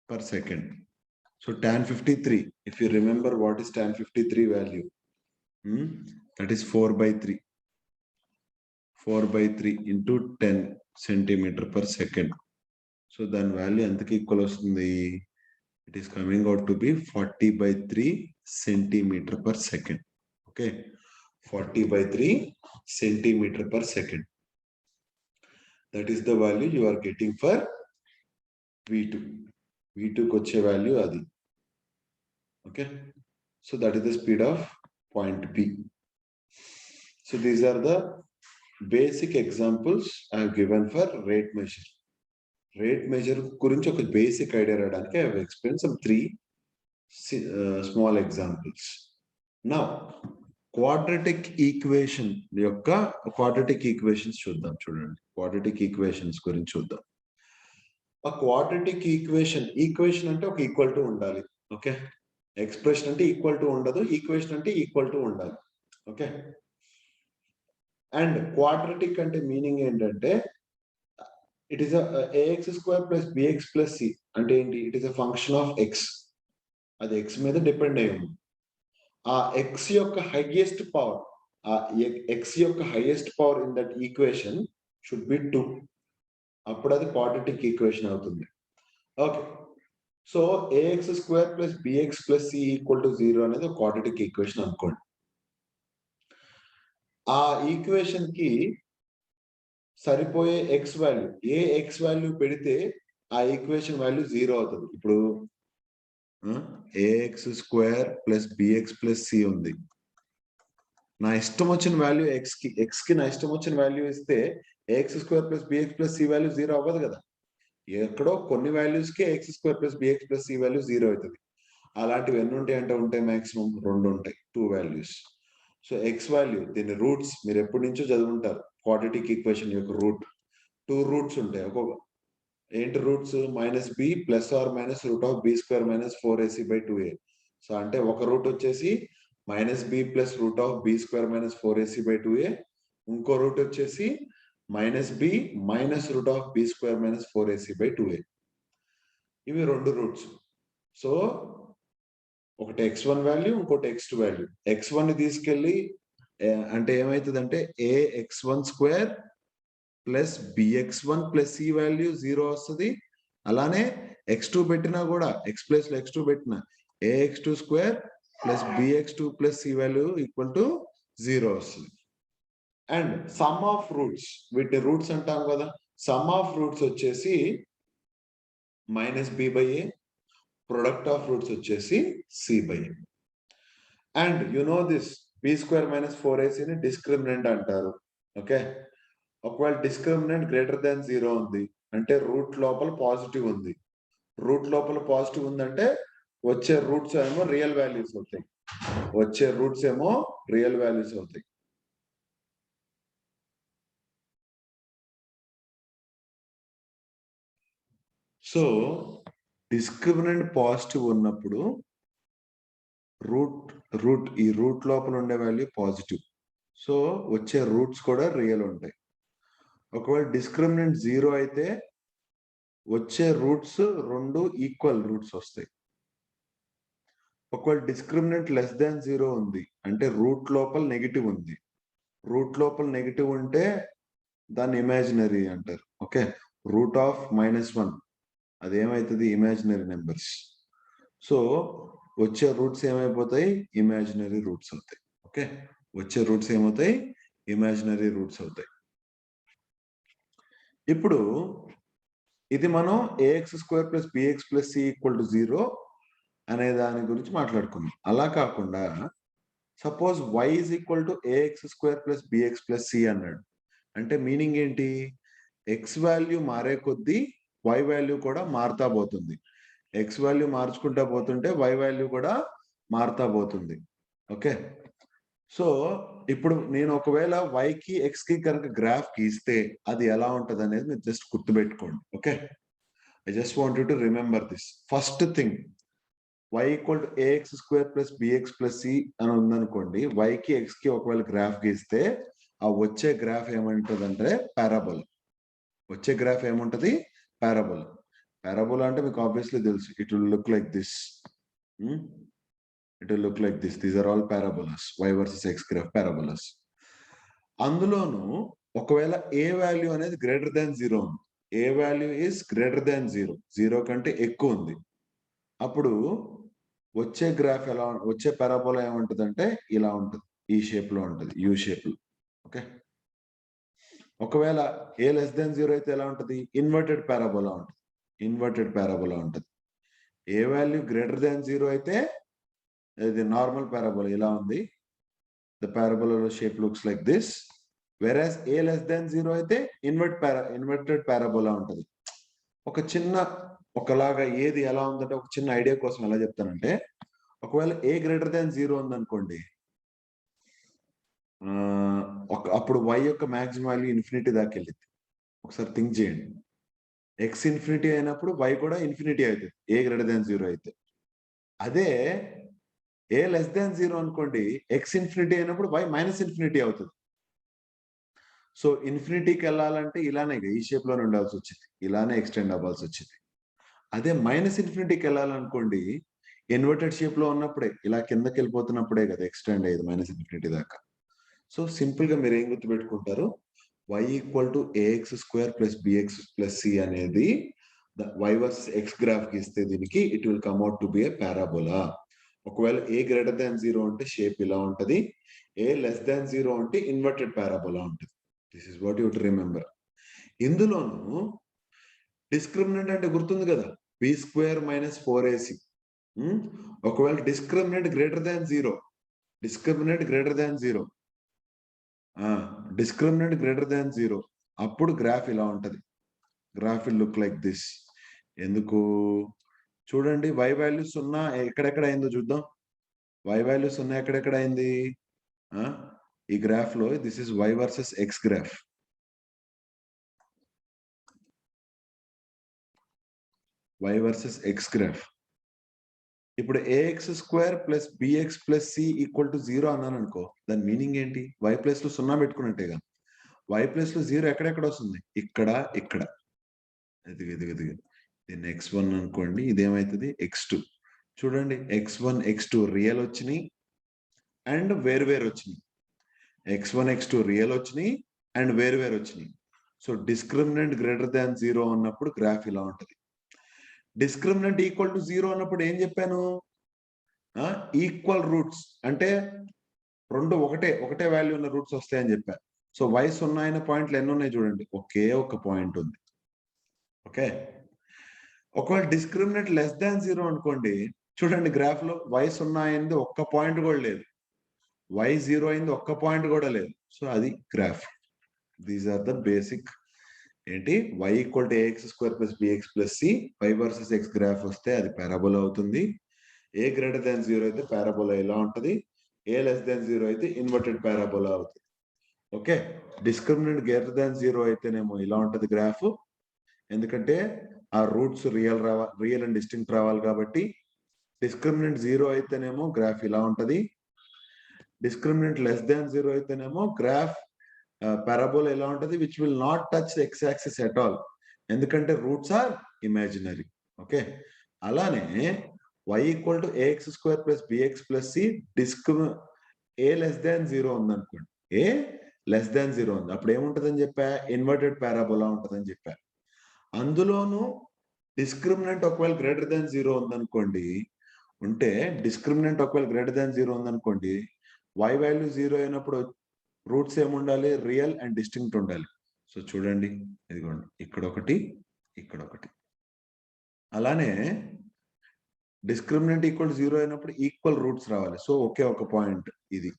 per second. So tan 53, if you remember what is tan 53 value, that is 4 by 3. 4 by 3 into 10 centimeter per second. So then value entaki equal vastundi, it is coming out to be 40 by 3 centimeter per second. Okay, 40 by 3 centimeter per second. That is the value you are getting for V2. V2 koche value adi. Okay, so that is the speed of point B. So these are the basic examples I have given for rate measure. Rate measure gurinchi oka basic idea radaniki I have explained some 3 small examples. Now quadratic equation yokka quadratic equations చూద్దాం. చూడండి, quadratic equations గురించి చూద్దాం. A quadratic equation అంటే ఒక equal to ఉండాలి. Okay, expression అంటే equal to ఉండదు, equation అంటే ఈక్వల్ టు ఉండాలి. ఓకే, అండ్ క్వాడ్రటిక్ అంటే మీనింగ్ ఏంటంటే it is ax square plus bx plus c అంటే ఏంటి, it is a function of x. అది x మీద డిపెండ్ అయి ఉంది. ఆ x యొక్క హైయెస్ట్ పవర్, ఆ x యొక్క highest power in that equation should be 2. అప్పుడు అది క్వాడ్రటిక్ ఈక్వేషన్ అవుతుంది. Okay, so ax square plus bx plus c equal to 0 అనేది ఒక క్వాడ్రటిక్ ఈక్వేషన్ అనుకోండి. ఆ ఈక్వేషన్ కి సరిపోయే x వాల్యూ, ఏ x వాల్యూ పెడితే ఆ ఈక్వేషన్ వాల్యూ 0 అవుతుంది. ఇప్పుడు ax square plus bx plus c ఉంది. నా ఇష్టం వచ్చిన వాల్యూ x కి నా ఇష్టం వచ్చిన వాల్యూ ఇస్తే ax square plus bx plus c value 0 అవ్వదు కదా. ఎక్కడో కొన్ని వాల్యూస్ కి x square plus bx plus c value 0 అవుతుంది. అలాంటివి ఎన్ని ఉంటాయి అంటే ఉంటాయి మాక్సిమం 2 ఉంటాయి, 2 వాల్యూస్. సో x వాల్యూ, దీని రూట్స్ మీరు ఎప్పటి నుంచో చదువుంటారు. క్వాడ్రటిక్ ఈక్వేషన్ యొక్క రూట్ 2 రూట్స్ ఉంటాయి. ఒక్కొక్క ఏంటి roots, minus b plus or minus root of b square minus 4ac by 2a. సో అంటే ఒక రూట్ వచ్చేసి minus b plus root of b square minus 4ac by 2a, ఇంకో రూట్ వచ్చేసి minus b minus root of b square minus 4ac by 2a. ఇవి 2 roots. So ఒకటి x1 value, ఇంకోటి x2 value. x1 ని తీసుకెళ్ళి అంటే ఏమవుతుందంటే ax1 square plus bx1 plus c value 0 వస్తుంది. అలానే x2 పెట్టినా కూడా x ప్లస్ లో x2 పెట్టినా ax2 square plus bx2 plus c value equal to 0 వస్తుంది. అండ్ సమ్ ఆఫ్ రూట్స్, వీటి రూట్స్ అంటాం కదా, సమ్ ఆఫ్ రూట్స్ వచ్చేసి minus b by a, product of roots వచ్చేసి c by a. And you know this b square minus 4ac ని discriminant అంటారు. Okay, ఒకవేళ discriminant greater than 0 ఉంది అంటే రూట్ లోపల పాజిటివ్ ఉంది. రూట్ లోపల పాజిటివ్ ఉందంటే వచ్చే రూట్స్ ఏమో రియల్ వాల్యూస్ అవుతాయి. వచ్చే రూట్స్ ఏమో రియల్ వాల్యూస్ అవుతాయి. సో డిస్క్రిమినెంట్ పాజిటివ్ ఉన్నప్పుడు రూట్ ఈ రూట్ లోపల ఉండే వాల్యూ పాజిటివ్. సో వచ్చే రూట్స్ కూడా రియల్ ఉంటాయి. ఒకవేళ డిస్క్రిమినెంట్ 0 అయితే వచ్చే రూట్స్ 2 ఈక్వల్ రూట్స్ వస్తాయి. ఒకవేళ డిస్క్రిమినెంట్ లెస్ దాన్ 0 ఉంది అంటే రూట్ లోపల నెగిటివ్ ఉంది. రూట్ లోపల నెగిటివ్ ఉంటే దాన్ని ఇమాజినరీ అంటారు. ఓకే, రూట్ ఆఫ్ -1 అదేమవుతుంది, ఇమాజినరీ నెంబర్స్. సో వచ్చే రూట్స్ ఏమైపోతాయి, ఇమాజినరీ రూట్స్ అవుతాయి. ఓకే, వచ్చే రూట్స్ ఏమవుతాయి, ఇమాజినరీ రూట్స్ అవుతాయి. ఇప్పుడు ఇది మనం ax square plus bx plus c equal to 0 అనే దాని గురించి మాట్లాడుకున్నాం. అలా కాకుండా suppose y is equal to ax square plus bx plus c అన్నాడు అంటే మీనింగ్ ఏంటి, x వాల్యూ మారే కొద్దీ y వాల్యూ కూడా మారుతా పోతుంది. ఎక్స్ వాల్యూ మార్చుకుంటా పోతుంటే వై వాల్యూ కూడా మారుతా పోతుంది. ఓకే, సో ఇప్పుడు నేను ఒకవేళ వైకి ఎక్స్కి కనుక గ్రాఫ్ గీస్తే అది ఎలా ఉంటుంది అనేది మీరు జస్ట్ గుర్తుపెట్టుకోండి. Okay, I just want you to remember this. First thing, y equal to ax square plus bx plus c అని ఉందనుకోండి. వైకి ఎక్స్కి ఒకవేళ గ్రాఫ్ గీస్తే ఆ వచ్చే గ్రాఫ్ ఏమంటుందంటే పారాబోలా. వచ్చే గ్రాఫ్ ఏముంటది? పారాబోలా. పారాబోలా అంటే మీకు ఆబ్వియస్లీ తెలుసు, it will look like this. It will look like this. These are all parabolas. y versus x graph parabolas. అందులోను ఒకవేళ ఏ వాల్యూ అనేది గ్రేటర్ దాన్ 0 ఉంది, a value is greater than 0, 0 కంటే ఎక్కువ ఉంది, అప్పుడు వచ్చే గ్రాఫ్ ఎలా, వచ్చే పారాబోలా ఏముంటుందంటే ఇలా ఉంటుంది, ఈ షేప్ లో ఉంటుంది, యూ షేప్ లో. ఓకే, ఒకవేళ ఏ లెస్ దాన్ 0 అయితే ఎలా ఉంటుంది? ఇన్వర్టెడ్ పారాబోలా ఉంటుంది. ఇన్వర్టెడ్ పారాబోలా ఉంటుంది. ఏ వాల్యూ గ్రేటర్ దాన్ 0 అయితే ఇది నార్మల్ పారాబోలా ఇలా ఉంది. The parabola shape looks like this. వెరాస్ A less than 0 అయితే ఇన్వర్టెడ్ పారాబోలా ఉంటుంది. ఒక చిన్న ఒకలాగా ఏది ఎలా ఉందంటే ఒక చిన్న ఐడియా కోసం ఎలా చెప్తానంటే, ఒకవేళ ఏ గ్రేటర్ దాన్ 0 ఉందనుకోండి, అప్పుడు y యొక్క మాక్సిమం వాల్యూ ఇన్ఫినిటీ దాకా వెళ్ళింది. ఒకసారి థింక్ చేయండి. ఎక్స్ ఇన్ఫినిటీ అయినప్పుడు y కూడా ఇన్ఫినిటీ అవుతుంది, ఏ గ్రేటర్ దాన్ 0 అయితే. అదే ఏ లెస్ దాన్ 0 అనుకోండి, ఎక్స్ ఇన్ఫినిటీ అయినప్పుడు y మైనస్ ఇన్ఫినిటీ అవుతుంది. సో ఇన్ఫినిటీకి వెళ్ళాలంటే ఇలానే ఈ షేప్ లోనే ఉండాల్సి వచ్చింది, ఇలానే ఎక్స్టెండ్ అవ్వాల్సి వచ్చింది. అదే మైనస్ ఇన్ఫినిటీకి వెళ్ళాలనుకోండి, ఇన్వర్టెడ్ షేప్ లో ఉన్నప్పుడే ఇలా కిందకి వెళ్ళిపోతున్నప్పుడే కదా ఎక్స్టెండ్ అయ్యేది మైనస్ ఇన్ఫినిటీ దాకా. సో సింపుల్ గా మీరు ఏం గుర్తుపెట్టుకుంటారు? y equal to ax square plus bx plus c అనేది y వర్సెస్ x గ్రాఫ్ గీస్తే దీనికి it will come out to B A parabola. ఒకవేళ ఏ గ్రేటర్ దాన్ 0 అంటే షేప్ ఇలా ఉంటది, ఏ లెస్ దాన్ 0 అంటే ఇన్వర్టెడ్ పారాబోలా ఉంటుంది. This is what you to remember. ఇందులోను డిస్క్రిమినెంట్ అంటే గుర్తుంది కదా, b స్క్వేర్ మైనస్ 4ac. ఒకవేళ discriminant greater than 0, discriminant greater than 0, discriminant greater than 0, అప్పుడు గ్రాఫ్ ఇలా ఉంటది. Graph will look like this. ఎందుకు? చూడండి, y వాల్యూ 0 ఎక్కడెక్కడ అయిందో చూద్దాం. y వాల్యూ 0 ఎక్కడెక్కడ అయింది? ఈ గ్రాఫ్ లో this is y versus x graph. y versus x graph. ఇప్పుడు ax square plus bx plus c equal to 0 అన్నాను అనుకో, దాని మీనింగ్ ఏంటి? y ప్లస్ లో 0 పెట్టుకున్నట్టేగా. y ప్లస్ లో 0 ఎక్కడెక్కడ వస్తుంది? ఇక్కడ, ఇక్కడ. ఇది దీన్ని x1 అనుకోండి, ఇదేమైతుంది? x2. చూడండి, x1 x2 రియల్ వచ్చినాయి అండ్ వేరు వచ్చినాయి. x1 x2 రియల్ వచ్చినాయి అండ్ వేరు వచ్చినాయి. సో డిస్క్రిమినెంట్ గ్రేటర్ దాన్ 0 ఉన్నప్పుడు గ్రాఫ్ ఇలా ఉంటుంది. డిస్క్రిమినెంట్ ఈక్వల్ టు 0 అన్నప్పుడు ఏం చెప్పాను? ఈక్వల్ రూట్స్ అంటే రెండు ఒకటే వాల్యూ ఉన్న రూట్స్ వస్తాయని చెప్పాను. సో y 0 అయిన పాయింట్లు ఎన్ని ఉన్నాయి చూడండి, ఒకే ఒక పాయింట్ ఉంది. ఓకే, ఒకవేళ డిస్క్రిమినెంట్ లెస్ దాన్ 0 అనుకోండి, చూడండి గ్రాఫ్ లో y 0 అయింది ఒక్క పాయింట్ కూడా లేదు, y 0 అయింది ఒక్క పాయింట్ కూడా లేదు. సో అది graph. These are the basic. ఏంటి? y equal to ax square plus bx plus c, y versus x graph వస్తే అది పారాబోలా అవుతుంది. ఏ గ్రేటర్ దాన్ 0 అయితే పారాబోలా ఇలా ఉంటది, ఏ లెస్ దాన్ 0 అయితే ఇన్వర్టెడ్ పారాబోలా అవుతుంది. ఓకే, డిస్క్రిమినెంట్ గ్రేటర్ దాన్ 0 అయితేనేమో ఇలా ఉంటది గ్రాఫ్, ఎందుకంటే ఆ రూట్స్ రియల్ అండ్ డిస్టింక్ట్ రావాలి కాబట్టి. డిస్క్రిమినెంట్ 0 అయితేనేమో గ్రాఫ్ ఇలా ఉంటది, డిస్క్రిమినెంట్ లెస్ దాన్ 0 అయితేనేమో గ్రాఫ్ పారాబోలా ఎలా ఉంటది, which will not touch the X axis at all, ఎందుకంటే రూట్స్ ఆర్ ఇమాజినరీ. ఓకే, అలానే y equal to ax square plus bx plus c, A less than 0 ఉందనుకోండి, ఏ less than 0 ఉంది, అప్పుడు ఏముంటదని చెప్పా? Inverted parabola ఉంటదని చెప్పా. అందులోను డిస్క్రిమినెంట్ ఒకవేళ గ్రేటర్ దాన్ 0 ఉందనుకోండి, డిస్క్రిమినెంట్ ఒకవేళ గ్రేటర్ దాన్ 0 ఉందనుకోండి, y వాల్యూ 0 అయినప్పుడు రూట్స్ ఏముండాలి? రియల్ అండ్ డిస్టింక్ట్ ఉండాలి. సో చూడండి, ఇదిగోండి, ఇక్కడ ఒకటి, ఇక్కడ ఒకటి. అలానే డిస్క్రిమినెంట్ ఈక్వల్ 0 అయినప్పుడు ఈక్వల్ రూట్స్ రావాలి. సో ఒకే ఒక పాయింట్ ఇది.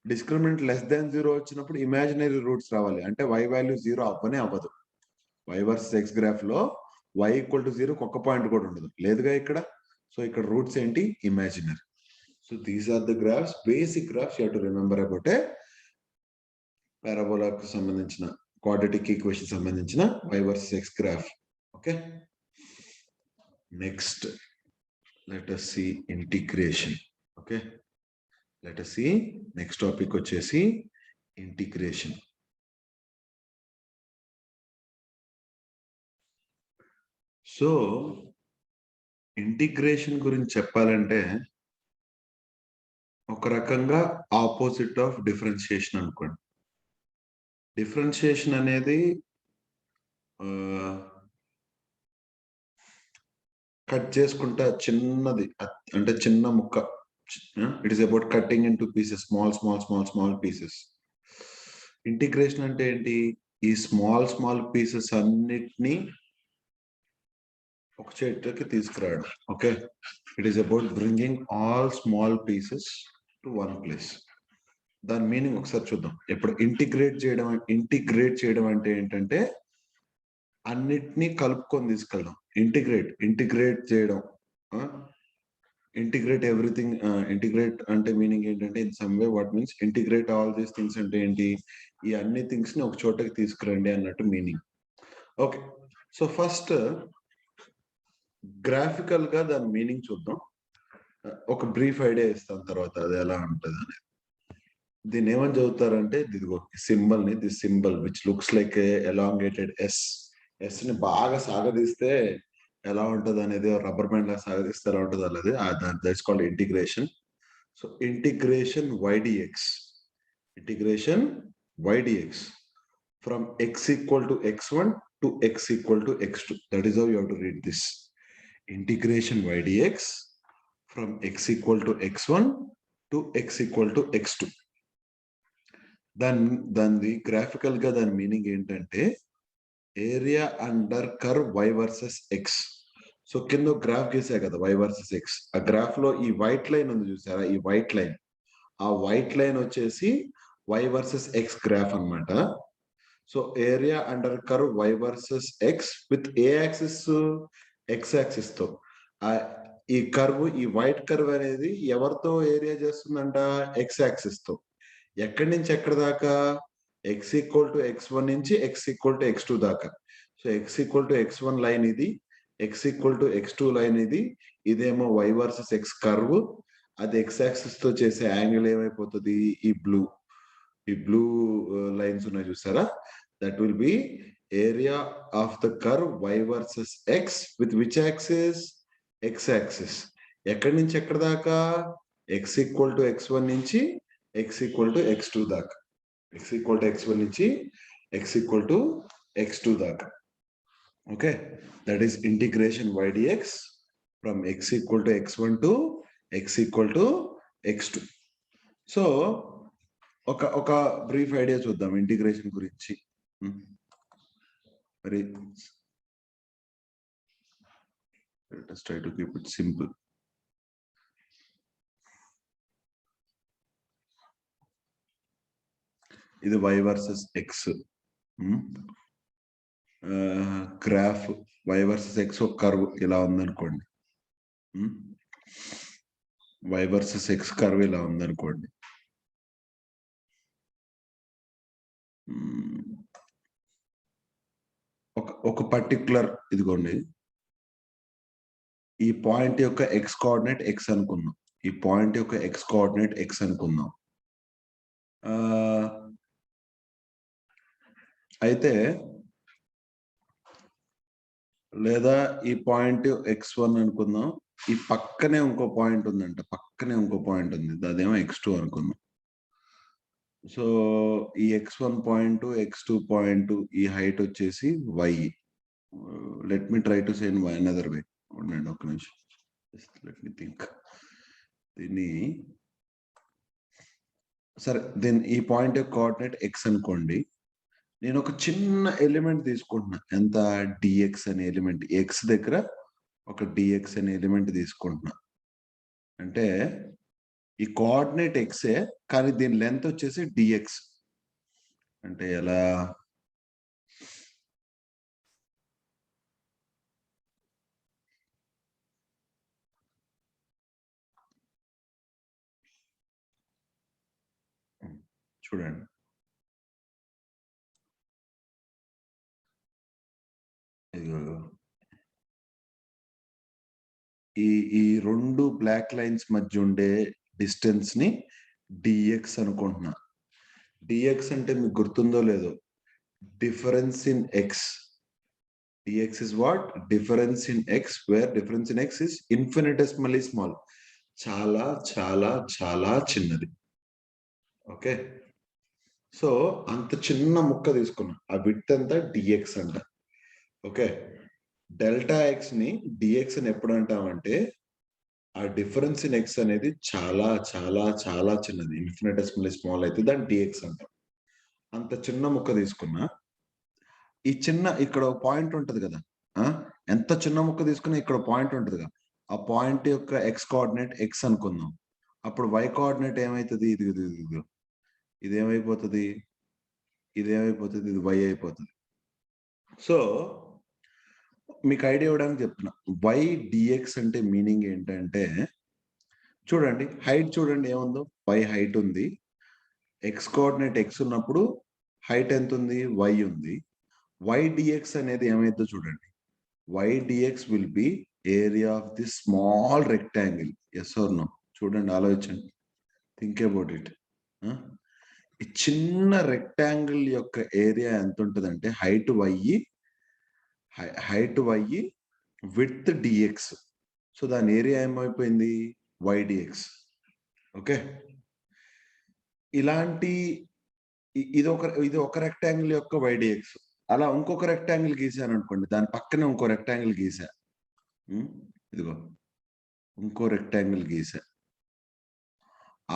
డిస్క్రిమినెంట్ లెస్ దాన్ 0 వచ్చినప్పుడు ఇమాజినరీ రూట్స్ రావాలి, అంటే y వాల్యూ 0 అవ్వనే అవ్వదు. y వర్సెస్ x గ్రాఫ్ లో y ఈక్వల్ టు 0 ఒక్క పాయింట్ కూడా ఉండదు, లేదుగా ఇక్కడ. సో ఇక్కడ రూట్స్ ఏంటి? Imaginary. So these are the graphs, basic graphs you have to remember about a పారాబోలాకు సంబంధించిన క్వాడ్రాటిక్ ఈక్వేషన్ సంబంధించిన y versus x graph. Okay, next let us see integration. Okay, let us see next topic వచ్చేసి integration. So integration గురించి చెప్పాలంటే ఒక రకంగా opposite of differentiation అనుకోండి. Differentiation అనేది కట్ చేసుకుంటా చిన్నది, అంటే చిన్న ముక్క. It is about cutting in to pieces, small pieces. Integration అంటే ఏంటి? ఈ స్మాల్ పీసెస్ అన్నిటినీ ఒక చేతికి తీసుకురావడం. Okay, it is about bringing all small pieces to one place. దాని మీనింగ్ ఒకసారి చూద్దాం. ఇప్పుడు ఇంటిగ్రేట్ చేయడం అంటే ఏంటంటే అన్నిటినీ కలుపుకొని తీసుకెళ్దాం. ఇంటిగ్రేట్ చేయడం, ఇంటిగ్రేట్ ఎవ్రీథింగ్. ఇంటిగ్రేట్ అంటే మీనింగ్ ఏంటంటే in some way what means integrate all these things అంటే ఏంటి? ఈ అన్ని థింగ్స్ ని ఒక చోటకి తీసుకురండి అన్నట్టు meaning. Okay, so first graphical గా దాని మీనింగ్ చూద్దాం. ఒక బ్రీఫ్ ఐడియా ఇస్తాను తర్వాత అది ఎలా ఉంటుంది అనేది. దీన్ని ఏమని చదువుతారంటే ఇదిగో సింబల్ ని, this symbol which looks like a elongated S ని బాగా సాగదీస్తే ఎలా ఉంటుంది అనేది, రబ్బర్ బ్యాండ్ లా సాగదీస్తే ఎలా ఉంటుంది అనేది, that's called integration. So integration ydx from x equal to x1 to x equal to x2. That is how you have to read this. Integration ydx from x equal to x1 to x equal to x2. దాని graphical గా దాని meaning ఏంటంటే area under curve y versus x. So కింద graph గీసా కదా y versus x. ఆ graph లో ఈ white line ఉంది చూసారా? ఈ వైట్ లైన్, ఆ వైట్ లైన్ వచ్చేసి y వర్సెస్ x గ్రాఫ్ అన్నమాట. So area under curve y versus x with a axis? x axis తో. ఈ కర్వ్, ఈ వైట్ కర్వ్ అనేది ఎవరితో ఏరియా చేస్తుందంట? x యాక్సిస్ తో. ఎక్కడి నుంచి ఎక్కడి దాకా? x ఈక్వల్ టు x1 నుంచి x ఈక్వల్ టు x2 దాకా. So x equal to x1 line ఇది, x equal to x2 line ఇది. ఇదేమో y వర్సెస్ x కర్వ్. అది x యాక్సిస్ తో చేసే యాంగిల్ ఏమైపోతుంది? ఈ బ్లూ లైన్స్ ఉన్నాయి చూసారా? That will B area of the curve y versus x with which axis? x axis. ఎక్కడి నుంచి ఎక్కడి దాకా? x ఈక్వల్ టు x1 నుంచి x ఈక్వల్ టు x2 దాకా. x ఈక్వల్ టు x1 నుంచి x ఈక్వల్ టు x2 దాకా. Okay, that is integration ydx from x equal to x1 to x equal to x2. So ఒక brief idea చూద్దాం integration గురించి. మరి let us try to keep it simple. ఇది y versus x graph. y versus x ఒక curve ఇలా ఉందనుకోండి. y versus x curve ఇలా ఉందనుకోండి. ఒక పర్టికులర్ ఇదిగోండి, ఈ పాయింట్ యొక్క ఎక్స్ కోఆర్డినేట్ ఎక్స్ అనుకున్నాం. ఈ పాయింట్ యొక్క ఎక్స్ కోఆర్డినేట్ ఎక్స్ అనుకుందాం. అయితే లేదా ఈ పాయింట్ x1 అనుకుందాం. ఈ పక్కనే ఇంకో పాయింట్ ఉందంట, అదేమో x2 అనుకుందాం. సో ఈ x1 పాయింట్, x2 పాయింట్, ఈ హైట్ వచ్చేసి y. Let me try to say in another way. ఉండండి ఒక నిమిషం, లెట్ మీ థింక్. దీన్ని సరే, ఈ పాయింట్ యొక్క కోఆర్డినేట్ x అనుకోండి. నేను ఒక చిన్న ఎలిమెంట్ తీసుకుంటున్నా. ఎంత? dx అనే ఎలిమెంట్. x దగ్గర ఒక dx అనే ఎలిమెంట్ తీసుకుంటున్నా. అంటే ఈ కోఆర్డినేట్ ఎక్సే, కానీ దీని లెంత్ వచ్చేసి dx. అంటే ఎలా? చూడండి. ఈ 2 బ్లాక్ లైన్స్ మధ్య ఉండే డిస్టెన్స్ ని డిఎక్స్ అనుకుంటున్నా. డిఎక్స్ అంటే మీకు గుర్తుందో లేదో, difference in X. dx is what? Difference in x, where difference in x is infinitesimally small. చాలా చాలా చాలా చిన్నది. ఓకే, సో అంత చిన్న ముక్క తీసుకున్నా, ఆ విడ్త్ అంతా డిఎక్స్ అంట. ఓకే, డెల్టా ఎక్స్ ని డిఎక్స్ అని ఎప్పుడు అంటామంటే ఆ డిఫరెన్స్ ఇన్ ఎక్స్ అనేది చాలా చాలా చాలా చిన్నది, ఇన్ఫినిటెసిమల్లీ స్మాల్ అయితే దాన్ని డిఎక్స్ అంటాం. అంత చిన్న ముక్క తీసుకున్నా, ఈ చిన్న ఇక్కడ పాయింట్ ఉంటది కదా, ఎంత చిన్న ముక్క తీసుకున్నా ఇక్కడ పాయింట్ ఉంటుంది కదా, ఆ పాయింట్ యొక్క ఎక్స్ కోఆర్డినేట్ ఎక్స్ అనుకుందాం. అప్పుడు వై కోఆర్డినేట్ ఏమైతుంది? ఇది ఇది ఇది ఇదేమైపోతుంది, ఇదేమైపోతుంది, ఇది వై అయిపోతుంది. సో మీకు ఐడియా ఇవ్వడానికి చెప్తున్నా, వై డిఎక్స్ అంటే మీనింగ్ ఏంటంటే, చూడండి హైట్ చూడండి ఏముందో, వై హైట్ ఉంది, ఎక్స్ కోఆర్డినేట్ ఎక్స్ ఉన్నప్పుడు హైట్ ఎంత ఉంది? వై ఉంది. వై డిఎక్స్ అనేది ఏమైందో చూడండి, y dx will be area of this small rectangle. Yes or no? చూడండి, ఆలోచించండి, థింక్ అబౌట్ ఇట్. ఈ చిన్న రెక్టాంగిల్ యొక్క ఏరియా ఎంత ఉంటుందంటే height y width d x. So దాని ఏరియా ఏమైపోయింది? Y d x. ఓకే, ఇలాంటి ఇది ఒక రెక్టాంగిల్ యొక్క వై డిఎక్స్. అలా ఇంకొక రెక్టాంగిల్ గీసాను అనుకోండి, దాని పక్కనే ఇంకో రెక్టాంగిల్ గీసా, ఇదిగో ఇంకో రెక్టాంగిల్ గీసా,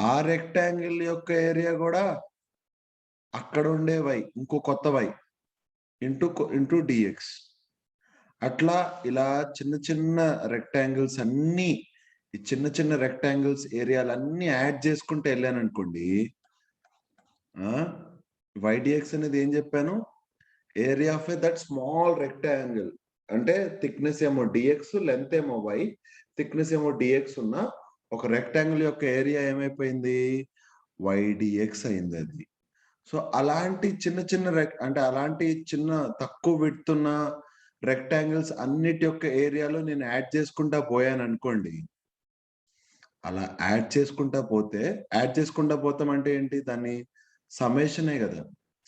ఆ రెక్టాంగిల్ యొక్క ఏరియా కూడా అక్కడ ఉండే వై, ఇంకో కొత్త వై ఇంటూ డిఎక్స్. అట్లా ఇలా చిన్న చిన్న రెక్టాంగిల్స్ అన్ని, ఈ చిన్న చిన్న రెక్టాంగిల్స్ ఏరియాలన్నీ యాడ్ చేసుకుంటూ వెళ్ళాను అనుకోండి, వై డిఎక్స్ అనేది ఏం చెప్పాను? Area of that small rectangle. అంటే థిక్నెస్ ఏమో డిఎక్స్, లెంత్ ఏమో వై, థిక్నెస్ ఏమో డిఎక్స్ ఉన్న ఒక రెక్టాంగిల్ యొక్క ఏరియా ఏమైపోయింది? వై డిఎక్స్ అయింది అది. సో అలాంటి చిన్న చిన్న అంటే అలాంటి చిన్న తక్కువ విడ్త్ ఉన్న రెక్టాంగిల్స్ అన్నిటి యొక్క ఏరియాలో నేను యాడ్ చేసుకుంటా పోయాను అనుకోండి, అలా యాడ్ చేసుకుంటా పోతాం అంటే ఏంటి? దాన్ని సమేషనే కదా,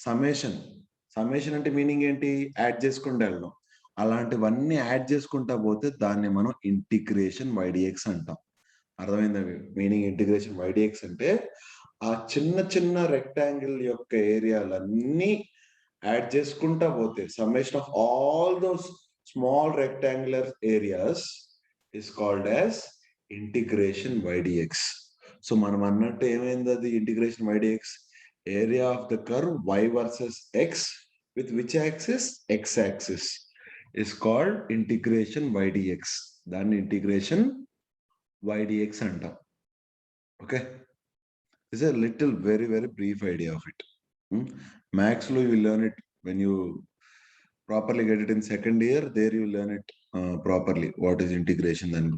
సమేషన్ అంటే మీనింగ్ ఏంటి? యాడ్ చేసుకుంటూ వెళ్ళడం. అలాంటివన్నీ యాడ్ చేసుకుంటా పోతే దాన్ని మనం ఇంటిగ్రేషన్ వైడిఎక్స్ అంటాం. అర్థమైందా మీనింగ్? ఇంటిగ్రేషన్ వైడిఎక్స్ అంటే ఆ చిన్న చిన్న రెక్టాంగిల్ యొక్క ఏరియాలన్నీ యాడ్ చేసుకుంటా పోతే summation of all those small rectangular areas is called as integration ydx. So మనం అన్నట్టు ఏమైంది అది? Integration ydx, area of the curve y versus x with which axis? X axis is called integration y dx. Then integration y dx antam. Okay, this is a little very brief idea of it. Max lo you will learn it when you properly get it in second year. There you learn it properly what is integration. Then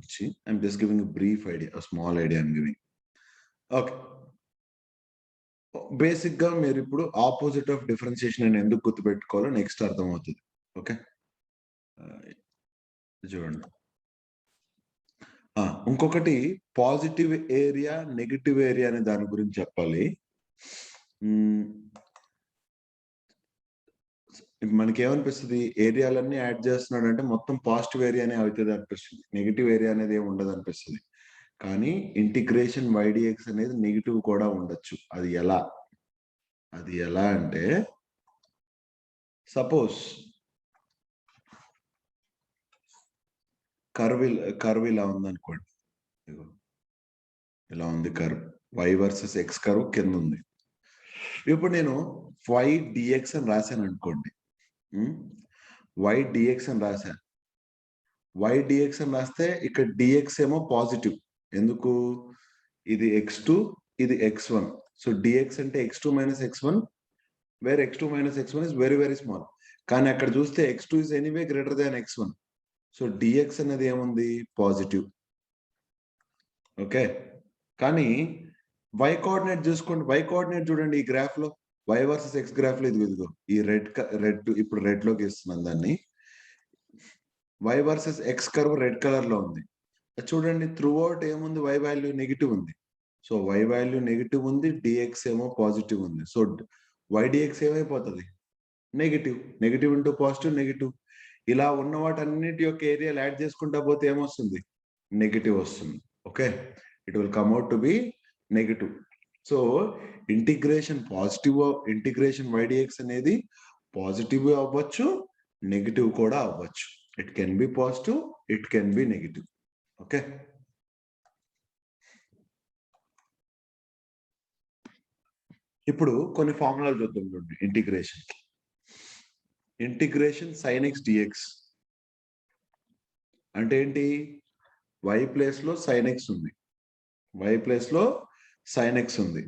I'm just giving a brief idea, a small idea I'm giving. Okay, basic గా మీరు ఇప్పుడు opposite of differentiation అని ఎందుకు గుర్తుపెట్టుకోవాలో next అర్థమవుతుంది. Okay, చూడండి. ఇంకొకటి positive area, negative area అనే దాని గురించి చెప్పాలి. మనకి ఏమనిపిస్తుంది? ఏరియాలన్నీ యాడ్ చేస్తున్నాడు అంటే మొత్తం పాజిటివ్ ఏరియానే అవుతుంది అనిపిస్తుంది, నెగిటివ్ ఏరియా అనేది ఏమి ఉండదు అనిపిస్తుంది. కానీ ఇంటిగ్రేషన్ వైడిఎక్స్ అనేది నెగిటివ్ కూడా ఉండొచ్చు. అది ఎలా అంటే, సపోజ్ కర్వ్ ఇలా ఉందనుకోండి, ఇలా ఉంది curve, y versus x curve కింద ఉంది. ఇప్పుడు నేను వై డిఎక్స్ అని రాశాను అనుకోండి, వై డిఎక్స్ అని రాశాను. వై డిఎక్స్ అని రాస్తే ఇక్కడ డిఎక్స్ ఏమో పాజిటివ్, ఎందుకు? ఇది x2, ఇది x1. సో డిఎక్స్ అంటే x2 minus x1, where x2 minus x1 is very small. కానీ అక్కడ చూస్తే x2 is anyway greater than x1. So d x అనేది ఏముంది? పాజిటివ్. ఓకే, కానీ వై కోఆర్డినేట్ చూసుకోండి. వై కోఆర్డినేట్ చూడండి ఈ గ్రాఫ్ లో, వై వర్సెస్ ఎక్స్ గ్రాఫ్ లో ఇదిగో ఈ రెడ్ ఇప్పుడు రెడ్ లోకి ఇస్తున్నాను దాన్ని. Y versus x curve red colour లో ఉంది. చూడండి త్రూ అవుట్ ఏముంది, వై వాల్యూ నెగిటివ్ ఉంది. సో వై వాల్యూ నెగిటివ్ ఉంది, డిఎక్స్ ఏమో పాజిటివ్ ఉంది. సో వై డిఎక్స్ ఏమైపోతుంది, negative. Negative into positive negative. ఇలా ఉన్న వాటన్నిటి యొక్క ఏరియాలు యాడ్ చేసుకుంటా పోతే ఏమొస్తుంది, నెగిటివ్ వస్తుంది. Okay, it will come out to be negative. So integration positive, integration ydx అనేది పాజిటివ్ అవ్వచ్చు, నెగిటివ్ కూడా అవ్వచ్చు. It can be positive, it can be negative. Okay, ఇప్పుడు కొన్ని ఫార్ములాలు చూద్దాం చూడండి integration. Integration sine x dx అంటే ఏంటి, వై ప్లేస్ లో సైన్ ఎక్స్ ఉంది, వై ప్లేస్ లో సైన్ ఎక్స్ ఉంది.